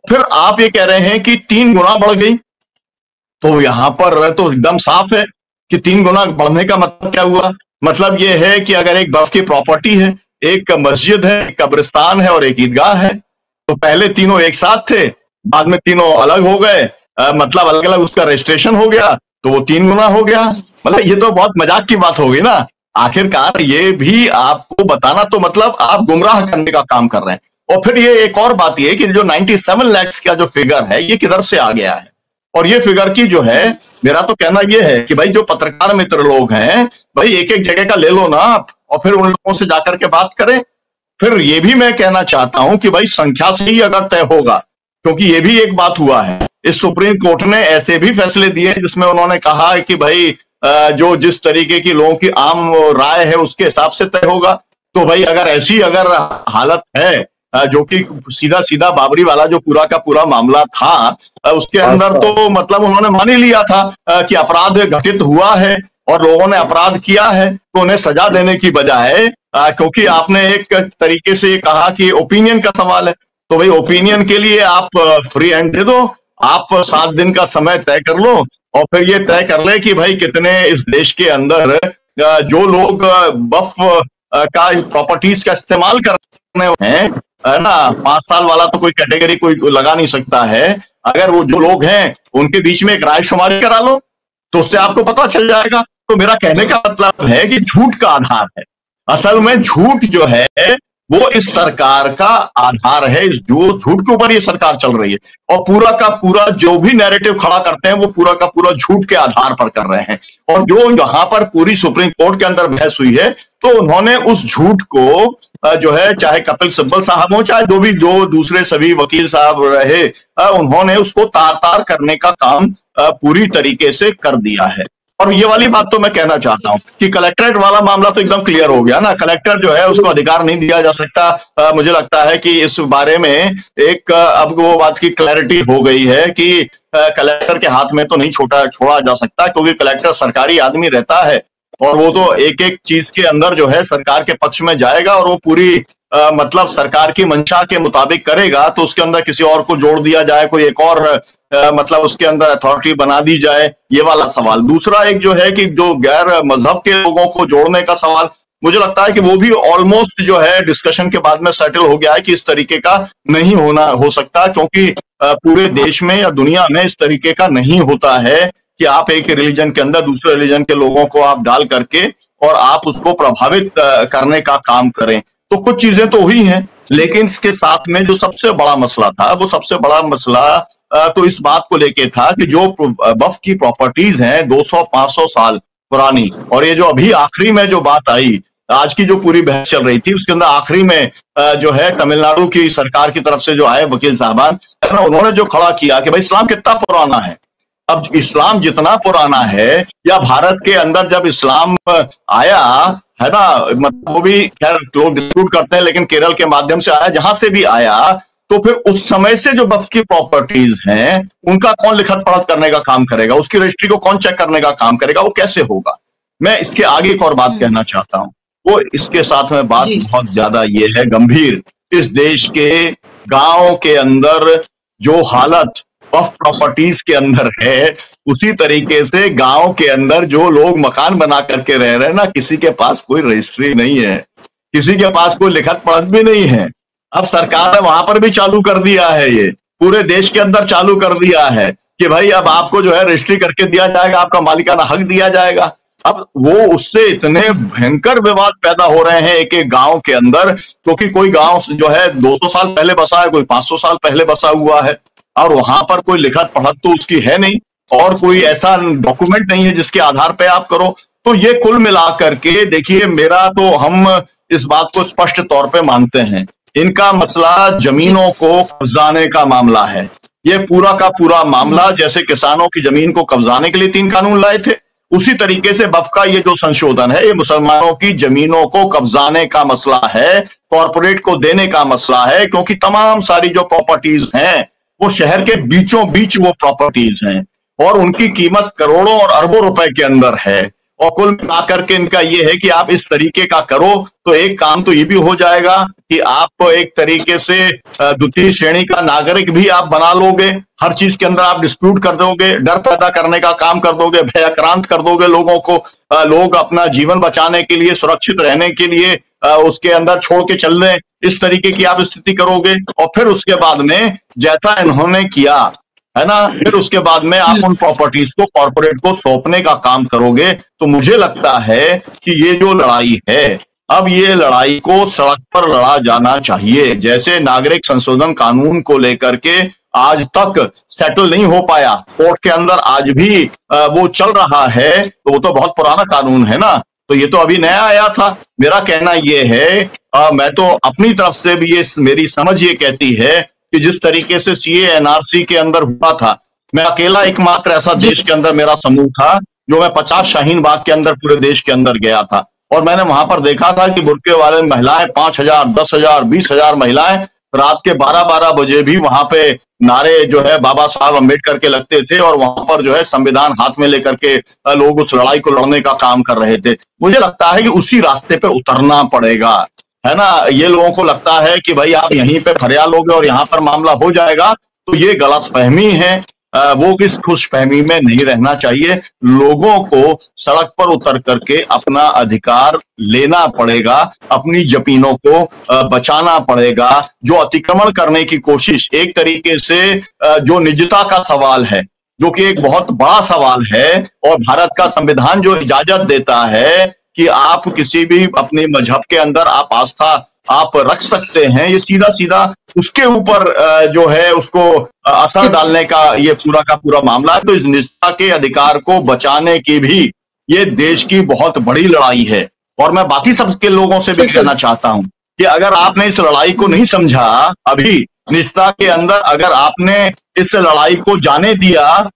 फिर आप ये कह रहे हैं कि 3 गुना बढ़ गई, तो यहां पर तो एकदम साफ है कि 3 गुना बढ़ने का मतलब क्या हुआ? मतलब ये है कि अगर एक वक्फ की प्रॉपर्टी है, एक मस्जिद है, एक कब्रिस्तान है और एक ईदगाह है, तो पहले तीनों एक साथ थे, बाद में तीनों अलग हो गए, मतलब अलग अलग उसका रजिस्ट्रेशन हो गया, तो वो 3 गुना हो गया। मतलब ये तो बहुत मजाक की बात होगी ना। आखिरकार ये भी आपको बताना तो मतलब आप गुमराह करने का काम कर रहे हैं। और फिर ये एक और बात ये कि जो 97 लाख का जो फिगर है ये किधर से आ गया है? और ये फिगर की जो है मेरा तो कहना ये है कि भाई जो पत्रकार मित्र लोग हैं, भाई एक एक जगह का ले लो ना आप और फिर उन लोगों से जाकर के बात करें। फिर ये भी मैं कहना चाहता हूं कि भाई संख्या से ही अगर तय होगा, क्योंकि ये भी एक बात हुआ है, इस सुप्रीम कोर्ट ने ऐसे भी फैसले दिए जिसमें उन्होंने कहा है कि भाई जो जिस तरीके की लोगों की आम राय है उसके हिसाब से तय होगा। तो भाई अगर हालत है जो कि सीधा सीधा बाबरी वाला जो पूरा का पूरा मामला था, उसके अंदर तो मतलब उन्होंने मान ही लिया था कि अपराध घटित हुआ है और लोगों ने अपराध किया है, तो उन्हें सजा देने की बजाय क्योंकि आपने एक तरीके से कहा कि ओपिनियन का सवाल है, तो भाई ओपिनियन के लिए आप फ्री हैंड दे दो, आप 7 दिन का समय तय कर लो और फिर ये तय कर ले कि भाई कितने इस देश के अंदर जो लोग वक्फ का प्रॉपर्टीज का इस्तेमाल करने हैं, है ना, 5 साल वाला तो कोई कैटेगरी कोई लगा नहीं सकता है। अगर वो जो लोग हैं उनके बीच में एक रायशुमारी करा लो तो उससे आपको पता चल जाएगा। तो मेरा कहने का मतलब है कि झूठ का आधार है, असल में झूठ जो है वो इस सरकार का आधार है, जो झूठ के ऊपर ये सरकार चल रही है और पूरा का पूरा जो भी नैरेटिव खड़ा करते हैं वो पूरा का पूरा झूठ के आधार पर कर रहे हैं। और जो यहाँ पर पूरी सुप्रीम कोर्ट के अंदर बहस हुई है तो उन्होंने उस झूठ को जो है, चाहे कपिल सिब्बल साहब हो चाहे जो दूसरे सभी वकील साहब रहे, उन्होंने उसको तार तार करने का काम पूरी तरीके से कर दिया है। और ये वाली बात तो मैं कहना चाहता हूं कि कलेक्ट्रेट वाला मामला तो एकदम क्लियर हो गया ना, कलेक्टर जो है उसको अधिकार नहीं दिया जा सकता। मुझे लगता है कि इस बारे में एक अब वो बात की क्लैरिटी हो गई है कि कलेक्टर के हाथ में तो नहीं छोड़ा जा सकता, क्योंकि कलेक्टर सरकारी आदमी रहता है और वो तो एक एक चीज के अंदर जो है सरकार के पक्ष में जाएगा और वो पूरी मतलब सरकार की मंशा के मुताबिक करेगा। तो उसके अंदर किसी और को जोड़ दिया जाए, कोई एक और मतलब उसके अंदर अथॉरिटी बना दी जाए, ये वाला सवाल। दूसरा एक जो है कि जो गैर मजहब के लोगों को जोड़ने का सवाल, मुझे लगता है कि वो भी ऑलमोस्ट जो है डिस्कशन के बाद में सेटल हो गया है कि इस तरीके का नहीं हो सकता, क्योंकि पूरे देश में या दुनिया में इस तरीके का नहीं होता है कि आप एक रिलीजन के अंदर दूसरे रिलीजन के लोगों को आप डाल करके और आप उसको प्रभावित करने का काम करें। तो कुछ चीजें तो हुई हैं, लेकिन इसके साथ में जो सबसे बड़ा मसला था, वो सबसे बड़ा मसला तो इस बात को लेके था कि जो वक्फ की प्रॉपर्टीज हैं 200-500 साल पुरानी, और ये जो अभी आखिरी में जो बात आई, आज की जो पूरी बहस चल रही थी उसके अंदर आखिरी में जो है तमिलनाडु की सरकार की तरफ से जो आए वकील साहबान, उन्होंने जो खड़ा किया कि भाई इस्लाम कितना पुराना है। अब इस्लाम जितना पुराना है या भारत के अंदर जब इस्लाम आया है ना, मतलब वो भी खैर लोग डिस्प्यूट करते हैं, लेकिन केरल के माध्यम से आया, जहां से भी आया, तो फिर उस समय से जो वक्फ की प्रॉपर्टीज हैं उनका कौन लिखत पढ़त करने का काम करेगा, उसकी रजिस्ट्री को कौन चेक करने का काम करेगा, वो कैसे होगा। मैं इसके आगे एक और बात कहना चाहता हूं, वो इसके साथ में बात बहुत ज्यादा ये है गंभीर, इस देश के गांव के अंदर जो हालत वक्फ प्रॉपर्टीज के अंदर है, उसी तरीके से गांव के अंदर जो लोग मकान बना करके रह रहे हैं ना, किसी के पास कोई रजिस्ट्री नहीं है, किसी के पास कोई लिखत पढ़त भी नहीं है। अब सरकार ने वहां पर भी चालू कर दिया है, ये पूरे देश के अंदर चालू कर दिया है कि भाई अब आपको जो है रजिस्ट्री करके दिया जाएगा, आपका मालिकाना हक दिया जाएगा। अब वो उससे इतने भयंकर विवाद पैदा हो रहे हैं एक एक गांव के अंदर, क्योंकि कोई गांव जो है 200 साल पहले बसा है, कोई 500 साल पहले बसा हुआ है, और वहां पर कोई लिखत पढ़त तो उसकी है नहीं, और कोई ऐसा डॉक्यूमेंट नहीं है जिसके आधार पे आप करो। तो ये कुल मिला करके देखिए, मेरा तो हम इस बात को स्पष्ट तौर पे मानते हैं, इनका मसला जमीनों को कब्जाने का मामला है। ये पूरा का पूरा मामला, जैसे किसानों की जमीन को कब्जाने के लिए 3 कानून लाए थे, उसी तरीके से वक्फ का ये जो संशोधन है, ये मुसलमानों की जमीनों को कब्जाने का मसला है, कॉरपोरेट को देने का मसला है, क्योंकि तमाम सारी जो प्रॉपर्टीज हैं वो शहर के बीचों बीच वो प्रॉपर्टीज हैं, और उनकी कीमत करोड़ों और अरबों रुपए के अंदर है। और कुल मिलाकर के इनका ये है कि आप इस तरीके का करो तो एक काम तो ये भी हो जाएगा कि आप एक तरीके से द्वितीय श्रेणी का नागरिक भी आप बना लोगे, हर चीज के अंदर आप डिस्प्यूट कर दोगे, डर पैदा करने का काम कर दोगे, भयाक्रांत कर दोगे लोगों को, लोग अपना जीवन बचाने के लिए, सुरक्षित रहने के लिए उसके अंदर छोड़ के चल दें, इस तरीके की आप स्थिति करोगे। और फिर उसके बाद में जैसा इन्होंने किया है ना, फिर उसके बाद में आप उन प्रॉपर्टीज को कॉर्पोरेट को सौंपने का काम करोगे। तो मुझे लगता है कि ये जो लड़ाई है, अब ये लड़ाई को सड़क पर लड़ा जाना चाहिए। जैसे नागरिक संशोधन कानून को लेकर के आज तक सेटल नहीं हो पाया, कोर्ट के अंदर आज भी वो चल रहा है, तो वो तो बहुत पुराना कानून है ना, तो ये तो अभी नया आया था। मेरा कहना ये है, मैं तो अपनी तरफ से भी ये मेरी समझ ये कहती है कि जिस तरीके से सीए एनआरसी के अंदर हुआ था, मैं अकेला एकमात्र ऐसा देश के अंदर मेरा समूह था जो मैं 50 शाहीन बाग के अंदर पूरे देश के अंदर गया था, और मैंने वहां पर देखा था कि बुर्के वाले महिलाएं 5,000, 10,000, 20,000 महिलाएं रात के 12-12 बजे भी वहां पे नारे जो है बाबा साहब अम्बेडकर के लगते थे, और वहां पर जो है संविधान हाथ में लेकर के लोग उस लड़ाई को लड़ने का काम कर रहे थे। मुझे लगता है कि उसी रास्ते पर उतरना पड़ेगा, है ना। ये लोगों को लगता है कि भाई आप यहीं पे फरियाद लोगे और यहाँ पर मामला हो जाएगा, तो ये गलतफहमी है। वो किस खुशफहमी में नहीं रहना चाहिए। लोगों को सड़क पर उतर करके अपना अधिकार लेना पड़ेगा, अपनी जमीनों को बचाना पड़ेगा। जो अतिक्रमण करने की कोशिश, एक तरीके से जो निजता का सवाल है, जो कि एक बहुत बड़ा सवाल है, और भारत का संविधान जो इजाजत देता है कि आप किसी भी अपने मजहब के अंदर आप आस्था आप रख सकते हैं, ये सीधा सीधा उसके ऊपर जो है उसको असर डालने का ये पूरा का पूरा मामला है। तो इस निष्ठा के अधिकार को बचाने की भी ये देश की बहुत बड़ी लड़ाई है। और मैं बाकी सबके लोगों से भी कहना चाहता हूं कि अगर आपने इस लड़ाई को नहीं समझा, अभी निष्ठा के अंदर अगर आपने इस लड़ाई को जाने दिया,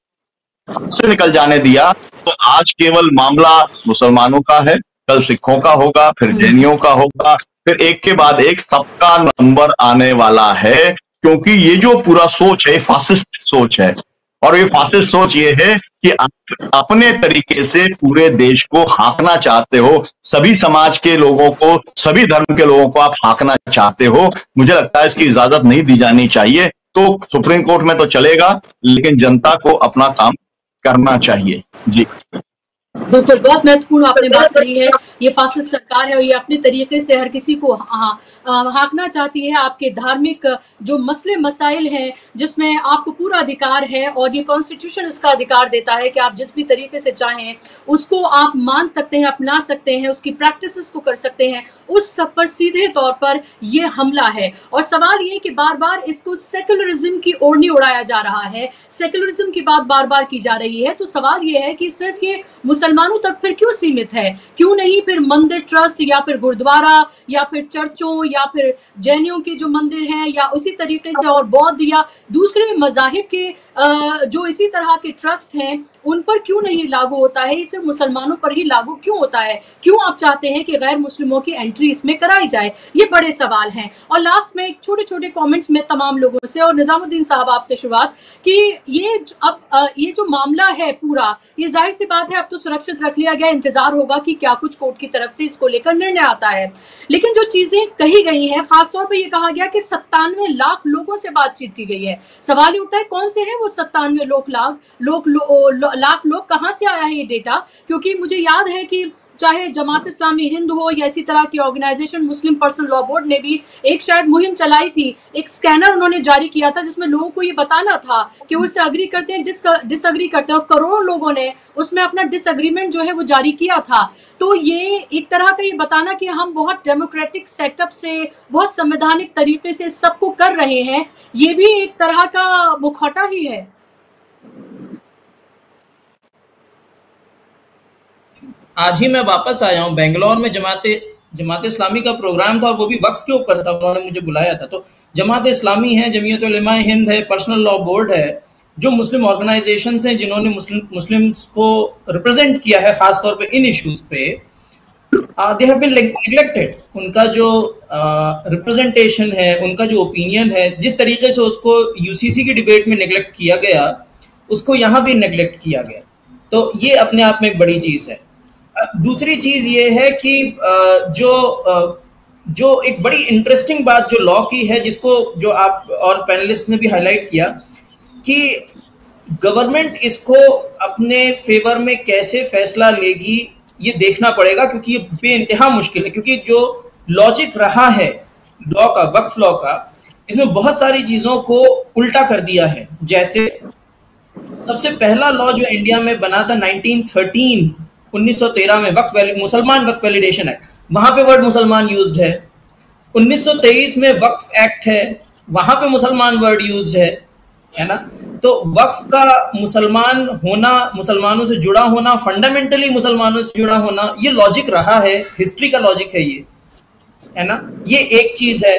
से निकल जाने दिया, तो आज केवल मामला मुसलमानों का है, कल सिखों का होगा, फिर जैनियों का होगा, फिर एक के बाद एक सबका नंबर आने वाला है। क्योंकि ये जो पूरा सोच है फासिस्ट सोच है, और ये फासिस्ट सोच ये है कि आप अपने तरीके से पूरे देश को हाँकना चाहते हो, सभी समाज के लोगों को, सभी धर्म के लोगों को आप हाँकना चाहते हो। मुझे लगता है इसकी इजाजत नहीं दी जानी चाहिए। तो सुप्रीम कोर्ट में तो चलेगा, लेकिन जनता को अपना काम करना चाहिए। जी बिल्कुल, बहुत महत्वपूर्ण आपने बात कही है। ये फासिस्ट सरकार है और ये अपने तरीके से हर किसी को हाँकना चाहती है। आपके धार्मिक जो मसले मसाइल हैं जिसमें आपको पूरा अधिकार है, और ये कॉन्स्टिट्यूशन इसका अधिकार देता है कि आप जिस भी तरीके से चाहें उसको आप मान सकते हैं, अपना सकते हैं, उसकी प्रैक्टिसेस को कर सकते हैं। उस सब पर सीधे तौर पर ये हमला है। और सवाल ये कि बार बार इसको सेक्युलरिज्म की ओर नहीं उड़ाया जा रहा है, सेक्युलरिज्म की बात बार बार की जा रही है। तो सवाल ये है कि सिर्फ ये मुसलमानों तक फिर क्यों सीमित है? क्यों नहीं फिर मंदिर ट्रस्ट या फिर गुरुद्वारा या फिर चर्चों या फिर जैनियों के जो मंदिर हैं या उसी तरीके से और बौद्ध या दूसरे मजाहिब के जो इसी तरह के ट्रस्ट हैं उन पर क्यों नहीं लागू होता है? इसे मुसलमानों पर ही लागू क्यों होता है? क्यों आप चाहते हैं कि गैर मुस्लिमों की एंट्री इसमें कराई जाए? ये बड़े सवाल हैं। और लास्ट में एक छोटे छोटे कमेंट्स में तमाम लोगों से, और निजामुद्दीन साहब आपसे शुरुआत कि ये जो मामला है पूरा, ये जाहिर सी बात है अब तो सुरक्षित रख लिया गया, इंतजार होगा कि क्या कुछ कोर्ट की तरफ से इसको लेकर निर्णय आता है। लेकिन जो चीजें कही गई हैं, खासतौर पर यह कहा गया कि 97 लाख लोगों से बातचीत की गई है। सवाल ये उठता है कौन से हैं वो 97 लाख लोग, कहां से आया है ये डेटा? क्योंकि मुझे याद है कि चाहे जमात इस्लामी हिंद हो या इसी तरह की ऑर्गेनाइजेशन मुस्लिम पर्सनल लॉ बोर्ड ने भी एक शायद मुहिम चलाई थी, एक स्कैनर उन्होंने जारी किया था जिसमें लोगों को ये बताना था कि वो इससे अग्री करते हैं, डिसअग्री करते हैं, और करोड़ों लोगों ने उसमें अपना डिसअग्रीमेंट जो है वो जारी किया था। तो ये एक तरह का ये बताना कि हम बहुत डेमोक्रेटिक सेटअप से, बहुत संवैधानिक तरीके से सबको कर रहे हैं, ये भी एक तरह का मुखौटा ही है। आज ही मैं वापस आया हूँ। बेंगलोर में जमात इस्लामी का प्रोग्राम था और वो भी वक्फ के ऊपर था, उन्होंने मुझे बुलाया था। तो जमात इस्लामी है, जमीयत उलमा हिंद है, पर्सनल लॉ बोर्ड है, जो मुस्लिम ऑर्गेनाइजेशन हैं जिन्होंने मुस्लिम्स को रिप्रेजेंट किया है खासतौर पे इन इश्यूज पे, दे हैव बीन नेग्लेक्टेड। उनका जो रिप्रेजेंटेशन है, उनका जो ओपिनियन है, जिस तरीके से उसको यूसीसी की डिबेट में नेग्लेक्ट किया गया, उसको यहाँ भी नेग्लेक्ट किया गया। तो ये अपने आप में एक बड़ी चीज है। दूसरी चीज ये है कि जो एक बड़ी इंटरेस्टिंग बात जो लॉ की है, जिसको जो आप और पैनलिस्ट ने भी हाईलाइट किया, कि गवर्नमेंट इसको अपने फेवर में कैसे फैसला लेगी ये देखना पड़ेगा, क्योंकि ये बेइंतहा मुश्किल है। क्योंकि जो लॉजिक रहा है लॉ का, वक्फ लॉ का, इसमें बहुत सारी चीजों को उल्टा कर दिया है। जैसे सबसे पहला लॉ जो इंडिया में बना था 1913 में, मुसलमान वक्फ वैलिडेशन एक्ट, वहां पे वर्ड मुसलमान यूज्ड है। 1923 में वक्फ एक्ट है, वहां पे मुसलमान वर्ड यूज्ड है ना। तो वक्फ का मुसलमान होना, मुसलमानों से जुड़ा होना, फंडामेंटली मुसलमानों से जुड़ा होना, ये लॉजिक रहा है, हिस्ट्री का लॉजिक है ये, है ना। ये एक चीज है।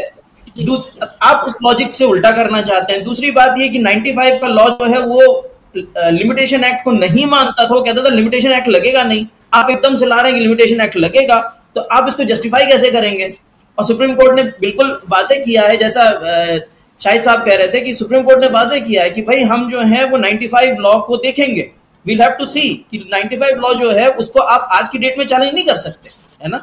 आप उस लॉजिक से उल्टा करना चाहते हैं। दूसरी बात ये कि 95 का लॉ जो है वो लिमिटेशन एक्ट को नहीं मानता था। वो कहता था लिमिटेशन एक्ट लगेगा नहीं। आप एकदम से ला रहे हैं कि लिमिटेशन एक्ट लगेगा, तो आप इसको जस्टिफाई कैसे करेंगे? और सुप्रीम कोर्ट ने बिल्कुल वाज़ेह किया है, जैसा शाहिद साहब कह रहे थे कि सुप्रीम कोर्ट ने वाज़ेह किया है कि भाई हम जो है वो 95 लॉ को देखेंगे, वील हैव टू सी कि 95 लॉ जो है उसको आप आज की डेट में चैलेंज नहीं कर सकते, है ना।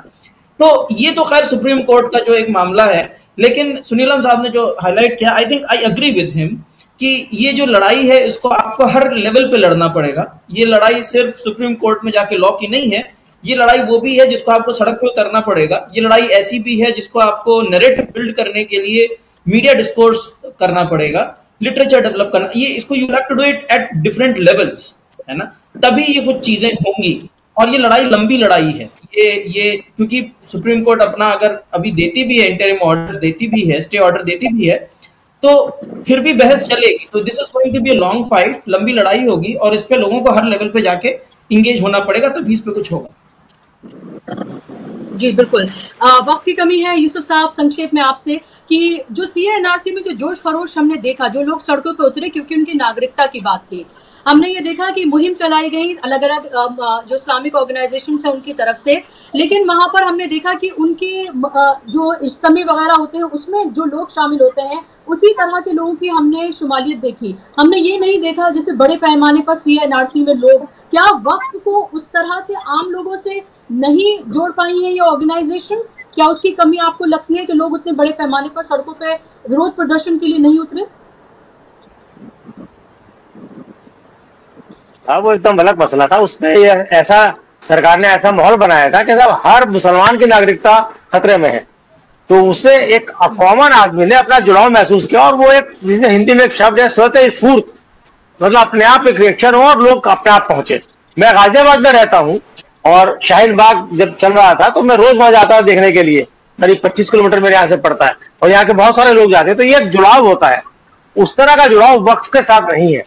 तो ये तो खैर सुप्रीम कोर्ट का जो एक मामला है। लेकिन सुनीलम साहब ने जो हाईलाइट किया, आई think I agree with him कि ये जो लड़ाई है इसको आपको हर लेवल पे लड़ना पड़ेगा। ये लड़ाई सिर्फ सुप्रीम कोर्ट में जाके लॉ की नहीं है, ये लड़ाई वो भी है जिसको आपको सड़क पे उतरना पड़ेगा। ये लड़ाई ऐसी भी है जिसको आपको नैरेटिव बिल्ड करने के लिए मीडिया डिस्कोर्स करना पड़ेगा, लिटरेचर डेवलप करना, ये इसको you have to do it at different levels, है ना, तभी ये कुछ चीजें होंगी। और ये लड़ाई लंबी लड़ाई है ये क्योंकि सुप्रीम कोर्ट अपना अगर अभी देती भी है, इंटरिम ऑर्डर देती भी है, स्टे ऑर्डर देती भी है, तो फिर भी बहस चलेगी। तो this is going to be a long fight, लंबी लड़ाई होगी और इस पे लोगों को हर लेवल पे जाके इंगेज होना पड़ेगा, तभी इस पे कुछ होगा। जी बिल्कुल। वक्त की कमी है यूसुफ साहब, संक्षेप में आपसे कि जो सीएएनआरसी में जो जोश खरोश हमने देखा, जो लोग सड़कों पे उतरे क्योंकि उनकी नागरिकता की बात थी, हमने ये देखा कि मुहिम चलाई गई अलग अलग जो इस्लामिक ऑर्गेनाइजेशन है उनकी तरफ से, लेकिन वहां पर हमने देखा कि उनके जो इज्तिमा वगैरह होते हैं उसमें जो लोग शामिल होते हैं उसी तरह के लोगों की हमने शुमालियत देखी। हमने ये नहीं देखा जैसे बड़े पैमाने पर सीएएनआरसी में लोग, क्या वक्फ को उस तरह से आम लोगों से नहीं जोड़ पाई हैं ये ऑर्गेनाइजेशंस? क्या उसकी कमी आपको लगती है कि लोग उतने बड़े पैमाने पर सड़कों पे विरोध प्रदर्शन के लिए नहीं उतरे? हाँ, वो एकदम अलग मसला था। उसमें ऐसा सरकार ने ऐसा माहौल बनाया था कि सब हर मुसलमान की नागरिकता खतरे में है, तो उससे एक कॉमन आदमी ने अपना जुड़ाव महसूस किया। और वो एक, जिसे हिंदी में एक शब्द है स्वतः स्फूर्त, मतलब अपने आप एक रिएक्शन हो और लोग अपने आप पहुंचे। मैं गाजियाबाद में रहता हूँ और शाहीन बाग जब चल रहा था तो मैं रोज वहां जाता था देखने के लिए, करीब 25 किलोमीटर मेरे यहाँ से पड़ता है और यहाँ के बहुत सारे लोग जाते हैं, तो ये एक जुड़ाव होता है। उस तरह का जुड़ाव वक्त के साथ नहीं है।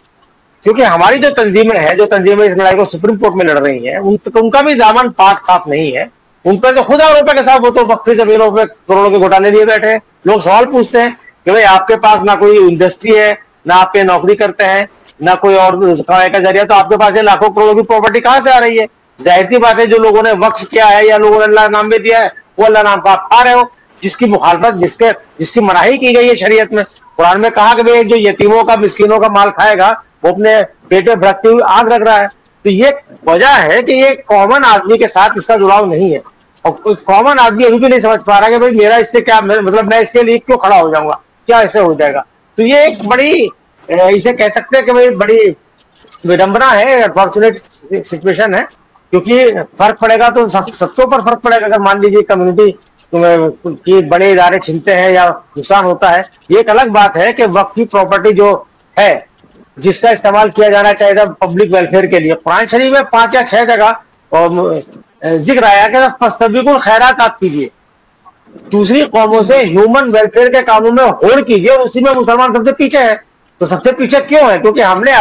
क्योंकि हमारी जो तंजीमें हैं, जो तंजीमें इस लड़ाई को सुप्रीम कोर्ट में लड़ रही हैं, उनका भी दामन पाक साफ नहीं है। उन पर तो खुद आरोप है कि साहब वो तो वक्फी जमीनों पे करोड़ों के घोटाले लिए बैठे हैं। लोग सवाल पूछते हैं कि भाई आपके पास ना कोई इंडस्ट्री है, ना आप पे नौकरी करते हैं, ना कोई और कमाई का जरिया, तो आपके पास ये लाखों करोड़ों की प्रॉपर्टी कहां से आ रही है? जाहिर सी बात है, जो लोगों ने वक्फ किया है या लोगों ने अल्लाह नाम में दिया है, वो अल्लाह नाम का आप खा रहे हो, जिसकी मुखालफत, जिसकी मनाही की गई है शरीयत में। कुरान में कहा कि भाई जो यतीमों का, मिस्किनों का माल खाएगा वो अपने पेट में भड़कती हुई आग रख रहा है। तो ये वजह है कि ये कॉमन आदमी के साथ इसका जुड़ाव नहीं है, और कॉमन आदमी अभी भी नहीं समझ पा रहा कि भाई मेरा इससे क्या, मतलब मैं इसके लिए क्यों खड़ा हो जाऊंगा, क्या ऐसे हो जाएगा। तो ये एक बड़ी, इसे कह सकते हैं कि भाई बड़ी विडंबना है, अनफॉर्चुनेट सिचुएशन है, क्योंकि फर्क पड़ेगा तो सबके ऊपर फर्क पड़ेगा। अगर मान लीजिए कम्युनिटी की बड़े इदारे छीनते हैं या नुकसान होता है, ये एक अलग बात है कि वक्त की प्रॉपर्टी जो है जिसका इस्तेमाल किया जाना चाहिए पब्लिक वेलफेयर के लिए, कुरान शरीफ में 5 या 6 जगह जिक्र आया कि फस्तबीकुल खैरात आप कीजिए, दूसरी कौमों से ह्यूमन वेलफेयर के कामों में होड़ कीजिए, और उसी में मुसलमान सबसे पीछे है। तो सबसे पीछे क्यों है? क्योंकि हमने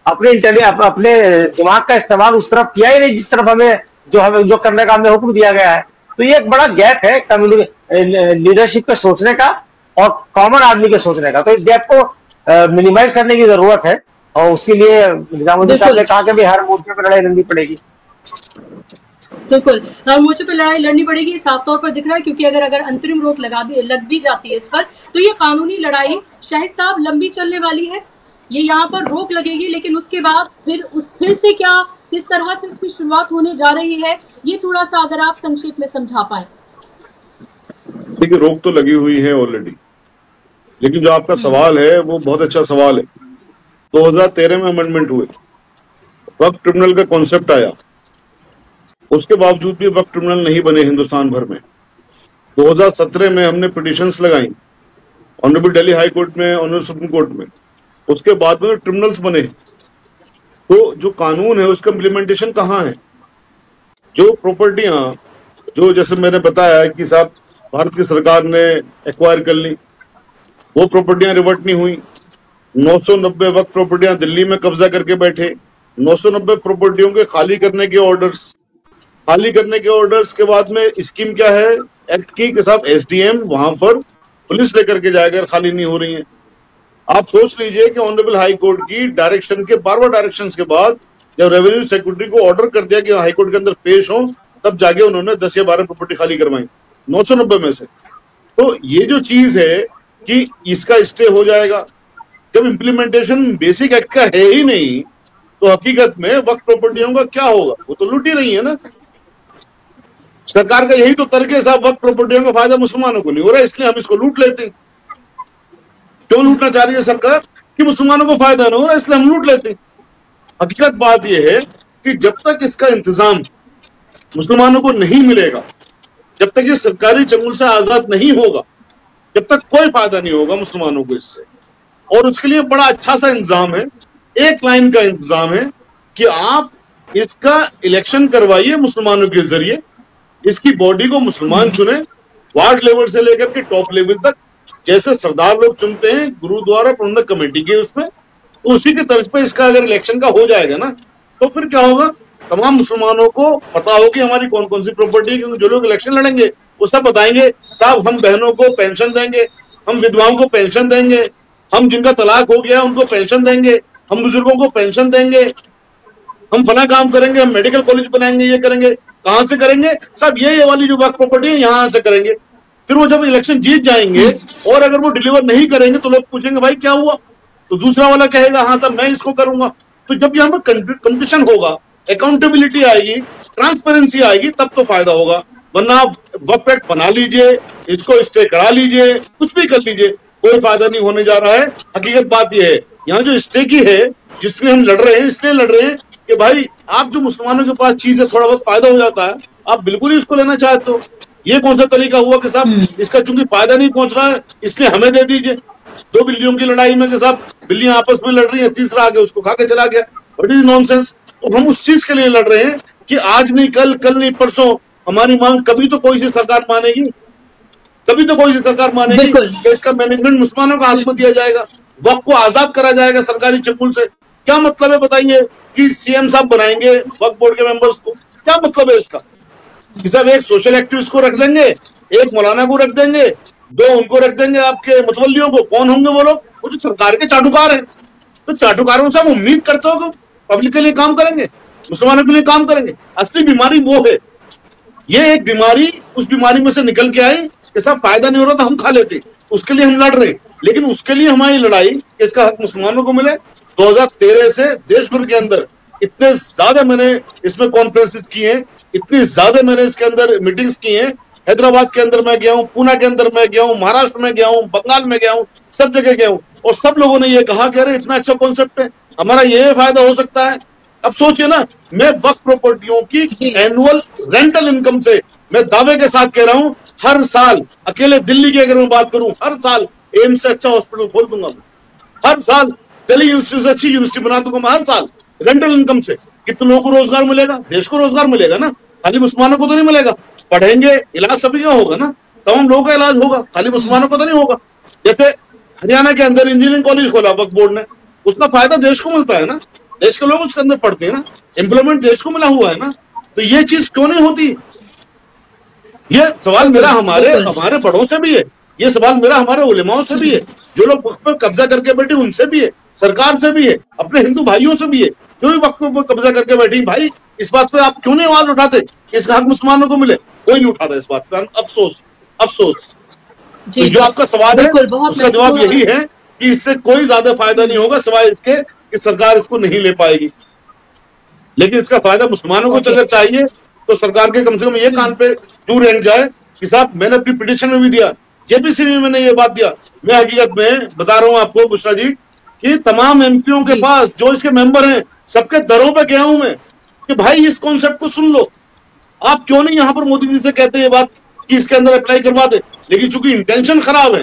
अपने दिमाग का इस्तेमाल उस तरफ किया ही नहीं जिस तरफ हमें जो करने का हमें हुक्म दिया गया है। तो ये एक बड़ा गैप है लीडरशिप पे सोचने का और कॉमन आदमी के सोचने का। तो इस गैप को मिनिमाइज करने की जरूरत है, और उसके लिए निजामुद्दीन साहब ने कहा कि भी हर मोर्चे पर लड़ाई लड़नी पड़ेगी। बिल्कुल, हर मोर्चे पर लड़ाई लड़नी पड़ेगी, साफ तौर पर दिख रहा है, क्योंकि अगर अंतरिम रोक लग भी जाती है इस पर, तो ये कानूनी लड़ाई शाहिद साहब लंबी चलने वाली है। ये यहाँ पर रोक लगेगी, लेकिन उसके बाद फिर से किस तरह से इसकी शुरुआत होने जा रही है, ये थोड़ा सा अगर आप संक्षेप में समझा पाए। देखिए, रोक तो लगी हुई है ऑलरेडी, लेकिन जो आपका सवाल है वो बहुत अच्छा सवाल है। 2013 में अमेंडमेंट हुए, वक्फ ट्रिब्यूनल का कॉन्सेप्ट आया, उसके बावजूद भी वक्फ ट्रिब्यूनल नहीं बने हिंदुस्तान भर में। 2017 में हमने पिटिशंस लगाई ऑनरेबल दिल्ली हाई कोर्ट में, ऑनरेबल सुप्रीम कोर्ट में, उसके बाद में ट्रिब्यूनल्स बने। तो जो कानून है उसका इम्प्लीमेंटेशन कहाँ है? जो प्रॉपर्टियां, जो जैसे मैंने बताया कि साहब भारत की सरकार ने एक्वायर कर ली, वो प्रॉपर्टियां रिवर्ट नहीं हुई। 990 वक्त प्रॉपर्टियां दिल्ली में कब्जा करके बैठे, 990 प्रॉपर्टियों के खाली करने के ऑर्डर्स के बाद में स्कीम क्या है एक्ट की के साथ एसडीएम वहां पर पुलिस लेकर के जाएगा, खाली नहीं हो रही है। आप सोच लीजिए कि ऑनरेबल हाई कोर्ट की डायरेक्शन के बार डायरेक्शंस के बाद जब रेवेन्यू सेक्रेटरी को ऑर्डर कर दिया कि हाई कोर्ट के अंदर पेश हो, तब जाके उन्होंने 10 या 12 प्रॉपर्टी खाली करवाई 990 में से। तो ये जो चीज है कि इसका स्टे हो जाएगा, जब इम्प्लीमेंटेशन बेसिक एक्ट का है ही नहीं, तो हकीकत में वक्त प्रॉपर्टियों का क्या होगा? वो तो लूट ही रही है ना। सरकार का यही तो तर्क है साहब, वक्त प्रॉपर्टियों का फायदा मुसलमानों को नहीं हो रहा है, इसलिए हम इसको लूट लेते हैं। क्यों लूटना चाह रही है सरकार? कि मुसलमानों को फायदा ना हो रहा है, इसलिए हम लूट लेते हैं। हकीकत बात यह है कि जब तक इसका इंतजाम मुसलमानों को नहीं मिलेगा, जब तक ये सरकारी चंगुल से आजाद नहीं होगा, जब तक कोई फायदा नहीं होगा मुसलमानों को इससे। और उसके लिए बड़ा अच्छा सा इंतजाम है, एक लाइन का इंतजाम है कि आप इसका इलेक्शन करवाइए मुसलमानों के जरिए, इसकी बॉडी को मुसलमान चुने, वार्ड लेवल से लेकर के टॉप लेवल तक, जैसे सरदार लोग चुनते हैं गुरुद्वारा प्रबंधक कमेटी के उसमें, तो उसी के तर्ज पे इसका अगर इलेक्शन का हो जाएगा ना, तो फिर क्या होगा, तमाम मुसलमानों को पता हो कि हमारी कौन कौन सी प्रॉपर्टी है। क्योंकि जो लोग इलेक्शन लड़ेंगे वो सब बताएंगे साहब हम बहनों को पेंशन देंगे, हम विधवाओं को पेंशन देंगे, हम जिनका तलाक हो गया उनको पेंशन देंगे, हम बुजुर्गों को पेंशन देंगे, हम फला काम करेंगे, हम मेडिकल कॉलेज बनाएंगे, ये करेंगे। कहां से करेंगे साहब? ये वाली जो वक्फ प्रॉपर्टी है यहां से करेंगे। फिर वो जब इलेक्शन जीत जाएंगे और अगर वो डिलीवर नहीं करेंगे तो लोग पूछेंगे भाई क्या हुआ, तो दूसरा वाला कहेगा हाँ साहब मैं इसको करूंगा। तो जब यहाँ पर कंपटीशन होगा, अकाउंटेबिलिटी आएगी, ट्रांसपेरेंसी आएगी, तब तो फायदा होगा। वरना वक्फ एक्ट बना लीजिए, इसको स्टे करा लीजिए, कुछ भी कर लीजिए, कोई फायदा नहीं होने जा रहा है। हकीकत बात यह है, यहाँ जो स्टे की है जिसमें हम लड़ रहे हैं, इसलिए लड़ रहे हैं कि भाई आप जो मुसलमानों के पास चीज है थोड़ा बहुत फायदा हो जाता है, आप बिल्कुल ही इसको लेना चाहते हो। ये कौन सा तरीका हुआ कि साहब इसका चूंकि फायदा नहीं पहुंच रहा है इसलिए हमें दे दीजिए। 2 बिल्लियों की लड़ाई में कि साहब बिल्लियां आपस में लड़ रही हैं, तीसरा आगे उसको खा के चला गया, व्हाट इज नॉनसेंस। तो हम उस चीज के लिए लड़ रहे हैं कि आज नहीं कल, कल नहीं परसों हमारी मांग कभी तो कोई सी सरकार मानेगी, कभी तो कोई सी सरकार मानेगी कि इसका मैनेजमेंट मुसलमानों का हाथ में दिया जाएगा, वक्त को आजाद करा जाएगा सरकारी चंगुल से। क्या मतलब है बताइए कि सीएम साहब बनाएंगे वक्फ बोर्ड के मेंबर्स को? क्या मतलब है इसका कि साहब एक सोशल एक्टिविस्ट को रख देंगे, एक मौलाना को रख देंगे, 2 उनको रख देंगे आपके मतवल्लियों को? कौन होंगे वो लोग? वो जो सरकार के चाटुकार हैं। तो चाटुकारों से हम उम्मीद करते हो कि पब्लिक के लिए काम करेंगे, मुसलमानों के लिए काम करेंगे? असली बीमारी वो है। ये एक बीमारी उस बीमारी में से निकल के आई कि साहब फायदा नहीं हो रहा था, हम खा लेते, उसके लिए हम लड़ रहे। लेकिन उसके लिए हमारी लड़ाई कि इसका हक मुसलमानों को मिले। 2013 से देश भर के अंदर इतने ज्यादा मैंने इसमें कॉन्फ्रेंसेस किए हैं, इतनी ज्यादा मैंने इसके अंदर मीटिंग्स की हैं। हैदराबाद के अंदर मैं गया हूँ, पूना के अंदर मैं गया हूँ, महाराष्ट्र में गया हूँ, बंगाल में गया हूँ, सब जगह गया हूँ, और सब लोगों ने ये कहा कि अरे इतना अच्छा कॉन्सेप्ट है, हमारा ये फायदा हो सकता है। अब सोचिए ना, मैं वक्फ प्रॉपर्टियों की एनुअल रेंटल इनकम से मैं दावे के साथ कह रहा हूं, हर साल अकेले दिल्ली की अगर मैं बात करूं, हर साल एम्स से अच्छा हॉस्पिटल खोल दूंगा मैं, हर साल दिल्ली यूनिवर्सिटी से अच्छी यूनिवर्सिटी बना दूंगा मैं, हर साल रेंटल इनकम से। कितने लोगों को रोजगार मिलेगा? देश को रोजगार मिलेगा ना, खाली मुसलमानों को तो नहीं मिलेगा। पढ़ेंगे, इलाज सभी का होगा ना, तमाम लोगों का इलाज होगा, खाली मुसलमानों को तो नहीं होगा। जैसे हरियाणा के अंदर इंजीनियरिंग कॉलेज खोला वक्फ बोर्ड ने, उसका फायदा देश को मिलता है ना, देश के लोग उसके अंदर पढ़ते हैं ना, एम्प्लॉयमेंट देश को मिला हुआ है ना। तो ये चीज क्यों नहीं होती? ये सवाल मेरा हमारे बड़ों से भी है, ये सवाल मेरा हमारे उलेमाओं से भी है, जो लोग वक्त पर कब्जा करके बैठे उनसे भी है, सरकार से भी है, अपने हिंदू भाइयों से भी है, जो भी वक्त पर कब्जा करके बैठी। भाई इस बात पे आप क्यों नहीं आवाज उठाते? इसका हक मुसलमानों को मिले, कोई नहीं उठाता इस बात पे। अफसोस, अफसोस। तो जो आपका सवाल है उसका जवाब यही है कि इससे कोई ज्यादा फायदा नहीं होगा सिवाय इसके कि सरकार इसको नहीं ले पाएगी। लेकिन इसका फायदा मुसलमानों को अगर चाहिए तो सरकार के कम से कम ये कान पे चूर रेंग जाए कि साहब, मैंने अपनी पिटीशन में भी दिया, जेपीसी में मैंने ये बात दिया। मैं हकीकत में बता रहा हूं आपको बुशरा जी कि तमाम एमपीओ के पास जो इसके मेंबर हैं, सबके दरों पे गया हूं मैं कि भाई इस कॉन्सेप्ट को सुन लो, आप क्यों नहीं यहाँ पर मोदी जी से कहते ये बात कि इसके अंदर अप्लाई करवा दे। लेकिन चूंकि इंटेंशन खराब है,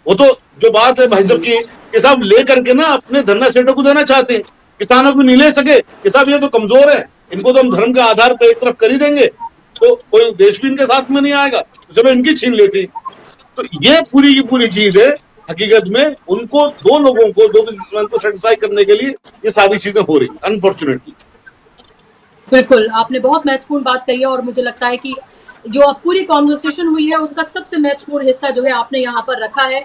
वो तो जो बात है भाई साहब की कि साहब ले करके ना अपने धरना सेठों को देना चाहते हैं, किसानों को नहीं ले सके कि साहब ये तो कमजोर है, इनको तो हम धर्म के आधार पर एक तरफ कर ही देंगे, तो कोई देश भी इनके साथ में नहीं आएगा, तो जब इनकी छीन लेती। तो ये पूरी की पूरी चीज है हकीकत में, उनको दो लोगों को, दो बिजनेसमैन को सेटिस्फाई करने के लिए ये सारी चीजें हो रही है अनफॉर्चुनेटली। बिल्कुल, आपने बहुत महत्वपूर्ण बात कही है और मुझे लगता है कि जो पूरी कॉन्वर्सेशन हुई है उसका सबसे महत्वपूर्ण हिस्सा जो है आपने यहाँ पर रखा है।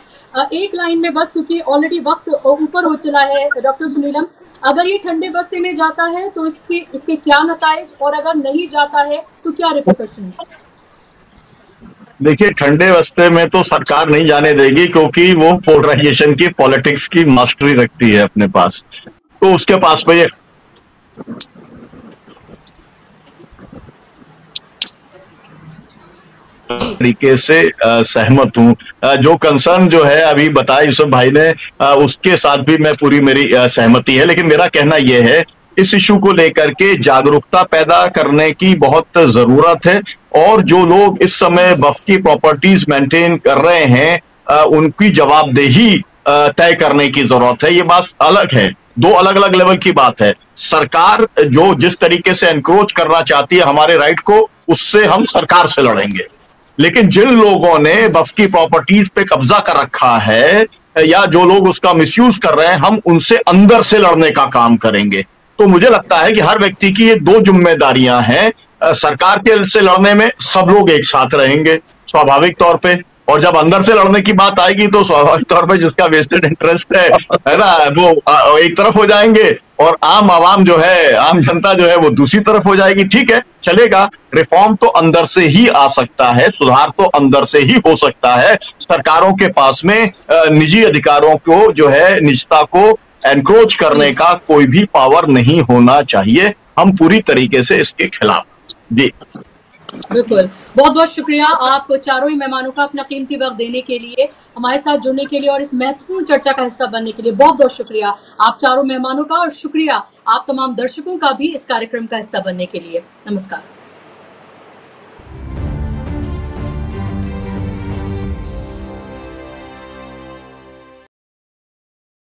एक लाइन में बस, क्योंकि ऑलरेडी वक्त ऊपर हो चला है, डॉक्टर सुनीलम, अगर ये ठंडे बस्ते में जाता है तो इसके क्या नताइज, और अगर नहीं जाता है तो क्या रिपरकशंस? देखिए, ठंडे बस्ते में तो सरकार नहीं जाने देगी, क्योंकि वो पोलराइजेशन की, पॉलिटिक्स की मास्टरी रखती है अपने पास, तो उसके पास में ये तरीके से सहमत हूँ। जो कंसर्न जो है अभी बताया यूसुफ भाई ने, उसके साथ भी मैं पूरी मेरी सहमति है। लेकिन मेरा कहना यह है, इस इशू को लेकर के जागरूकता पैदा करने की बहुत जरूरत है, और जो लोग इस समय वक्फ की प्रॉपर्टीज मेंटेन कर रहे हैं उनकी जवाबदेही तय करने की जरूरत है। ये बात अलग है, दो अलग अलग लेवल की बात है। सरकार जो जिस तरीके से एनक्रोच करना चाहती है हमारे राइट को, उससे हम सरकार से लड़ेंगे। लेकिन जिन लोगों ने वक्फ की प्रॉपर्टीज पे कब्जा कर रखा है, या जो लोग उसका मिसयूज कर रहे हैं, हम उनसे अंदर से लड़ने का काम करेंगे। तो मुझे लगता है कि हर व्यक्ति की ये दो जिम्मेदारियां हैं। सरकार के से लड़ने में सब लोग एक साथ रहेंगे स्वाभाविक तौर पे, और जब अंदर से लड़ने की बात आएगी तो स्वाभाविक तौर पे जिसका वेस्टेड इंटरेस्ट है ना, वो एक तरफ हो जाएंगे, और आम आवाम जो है, आम जनता जो है, वो दूसरी तरफ हो जाएगी। ठीक है, चलेगा। रिफॉर्म तो अंदर से ही आ सकता है, सुधार तो अंदर से ही हो सकता है। सरकारों के पास में निजी अधिकारों को जो है, निजता को एनक्रोच करने का कोई भी पावर नहीं होना चाहिए। हम पूरी तरीके से इसके खिलाफ। जी बिल्कुल, बहुत बहुत शुक्रिया आप चारों ही मेहमानों का अपना कीमती वक्त देने के लिए, हमारे साथ जुड़ने के लिए और इस महत्वपूर्ण चर्चा का हिस्सा बनने के लिए बहुत बहुत शुक्रिया आप चारों मेहमानों का, और शुक्रिया आप तमाम दर्शकों का भी इस कार्यक्रम का हिस्सा बनने के लिए। नमस्कार।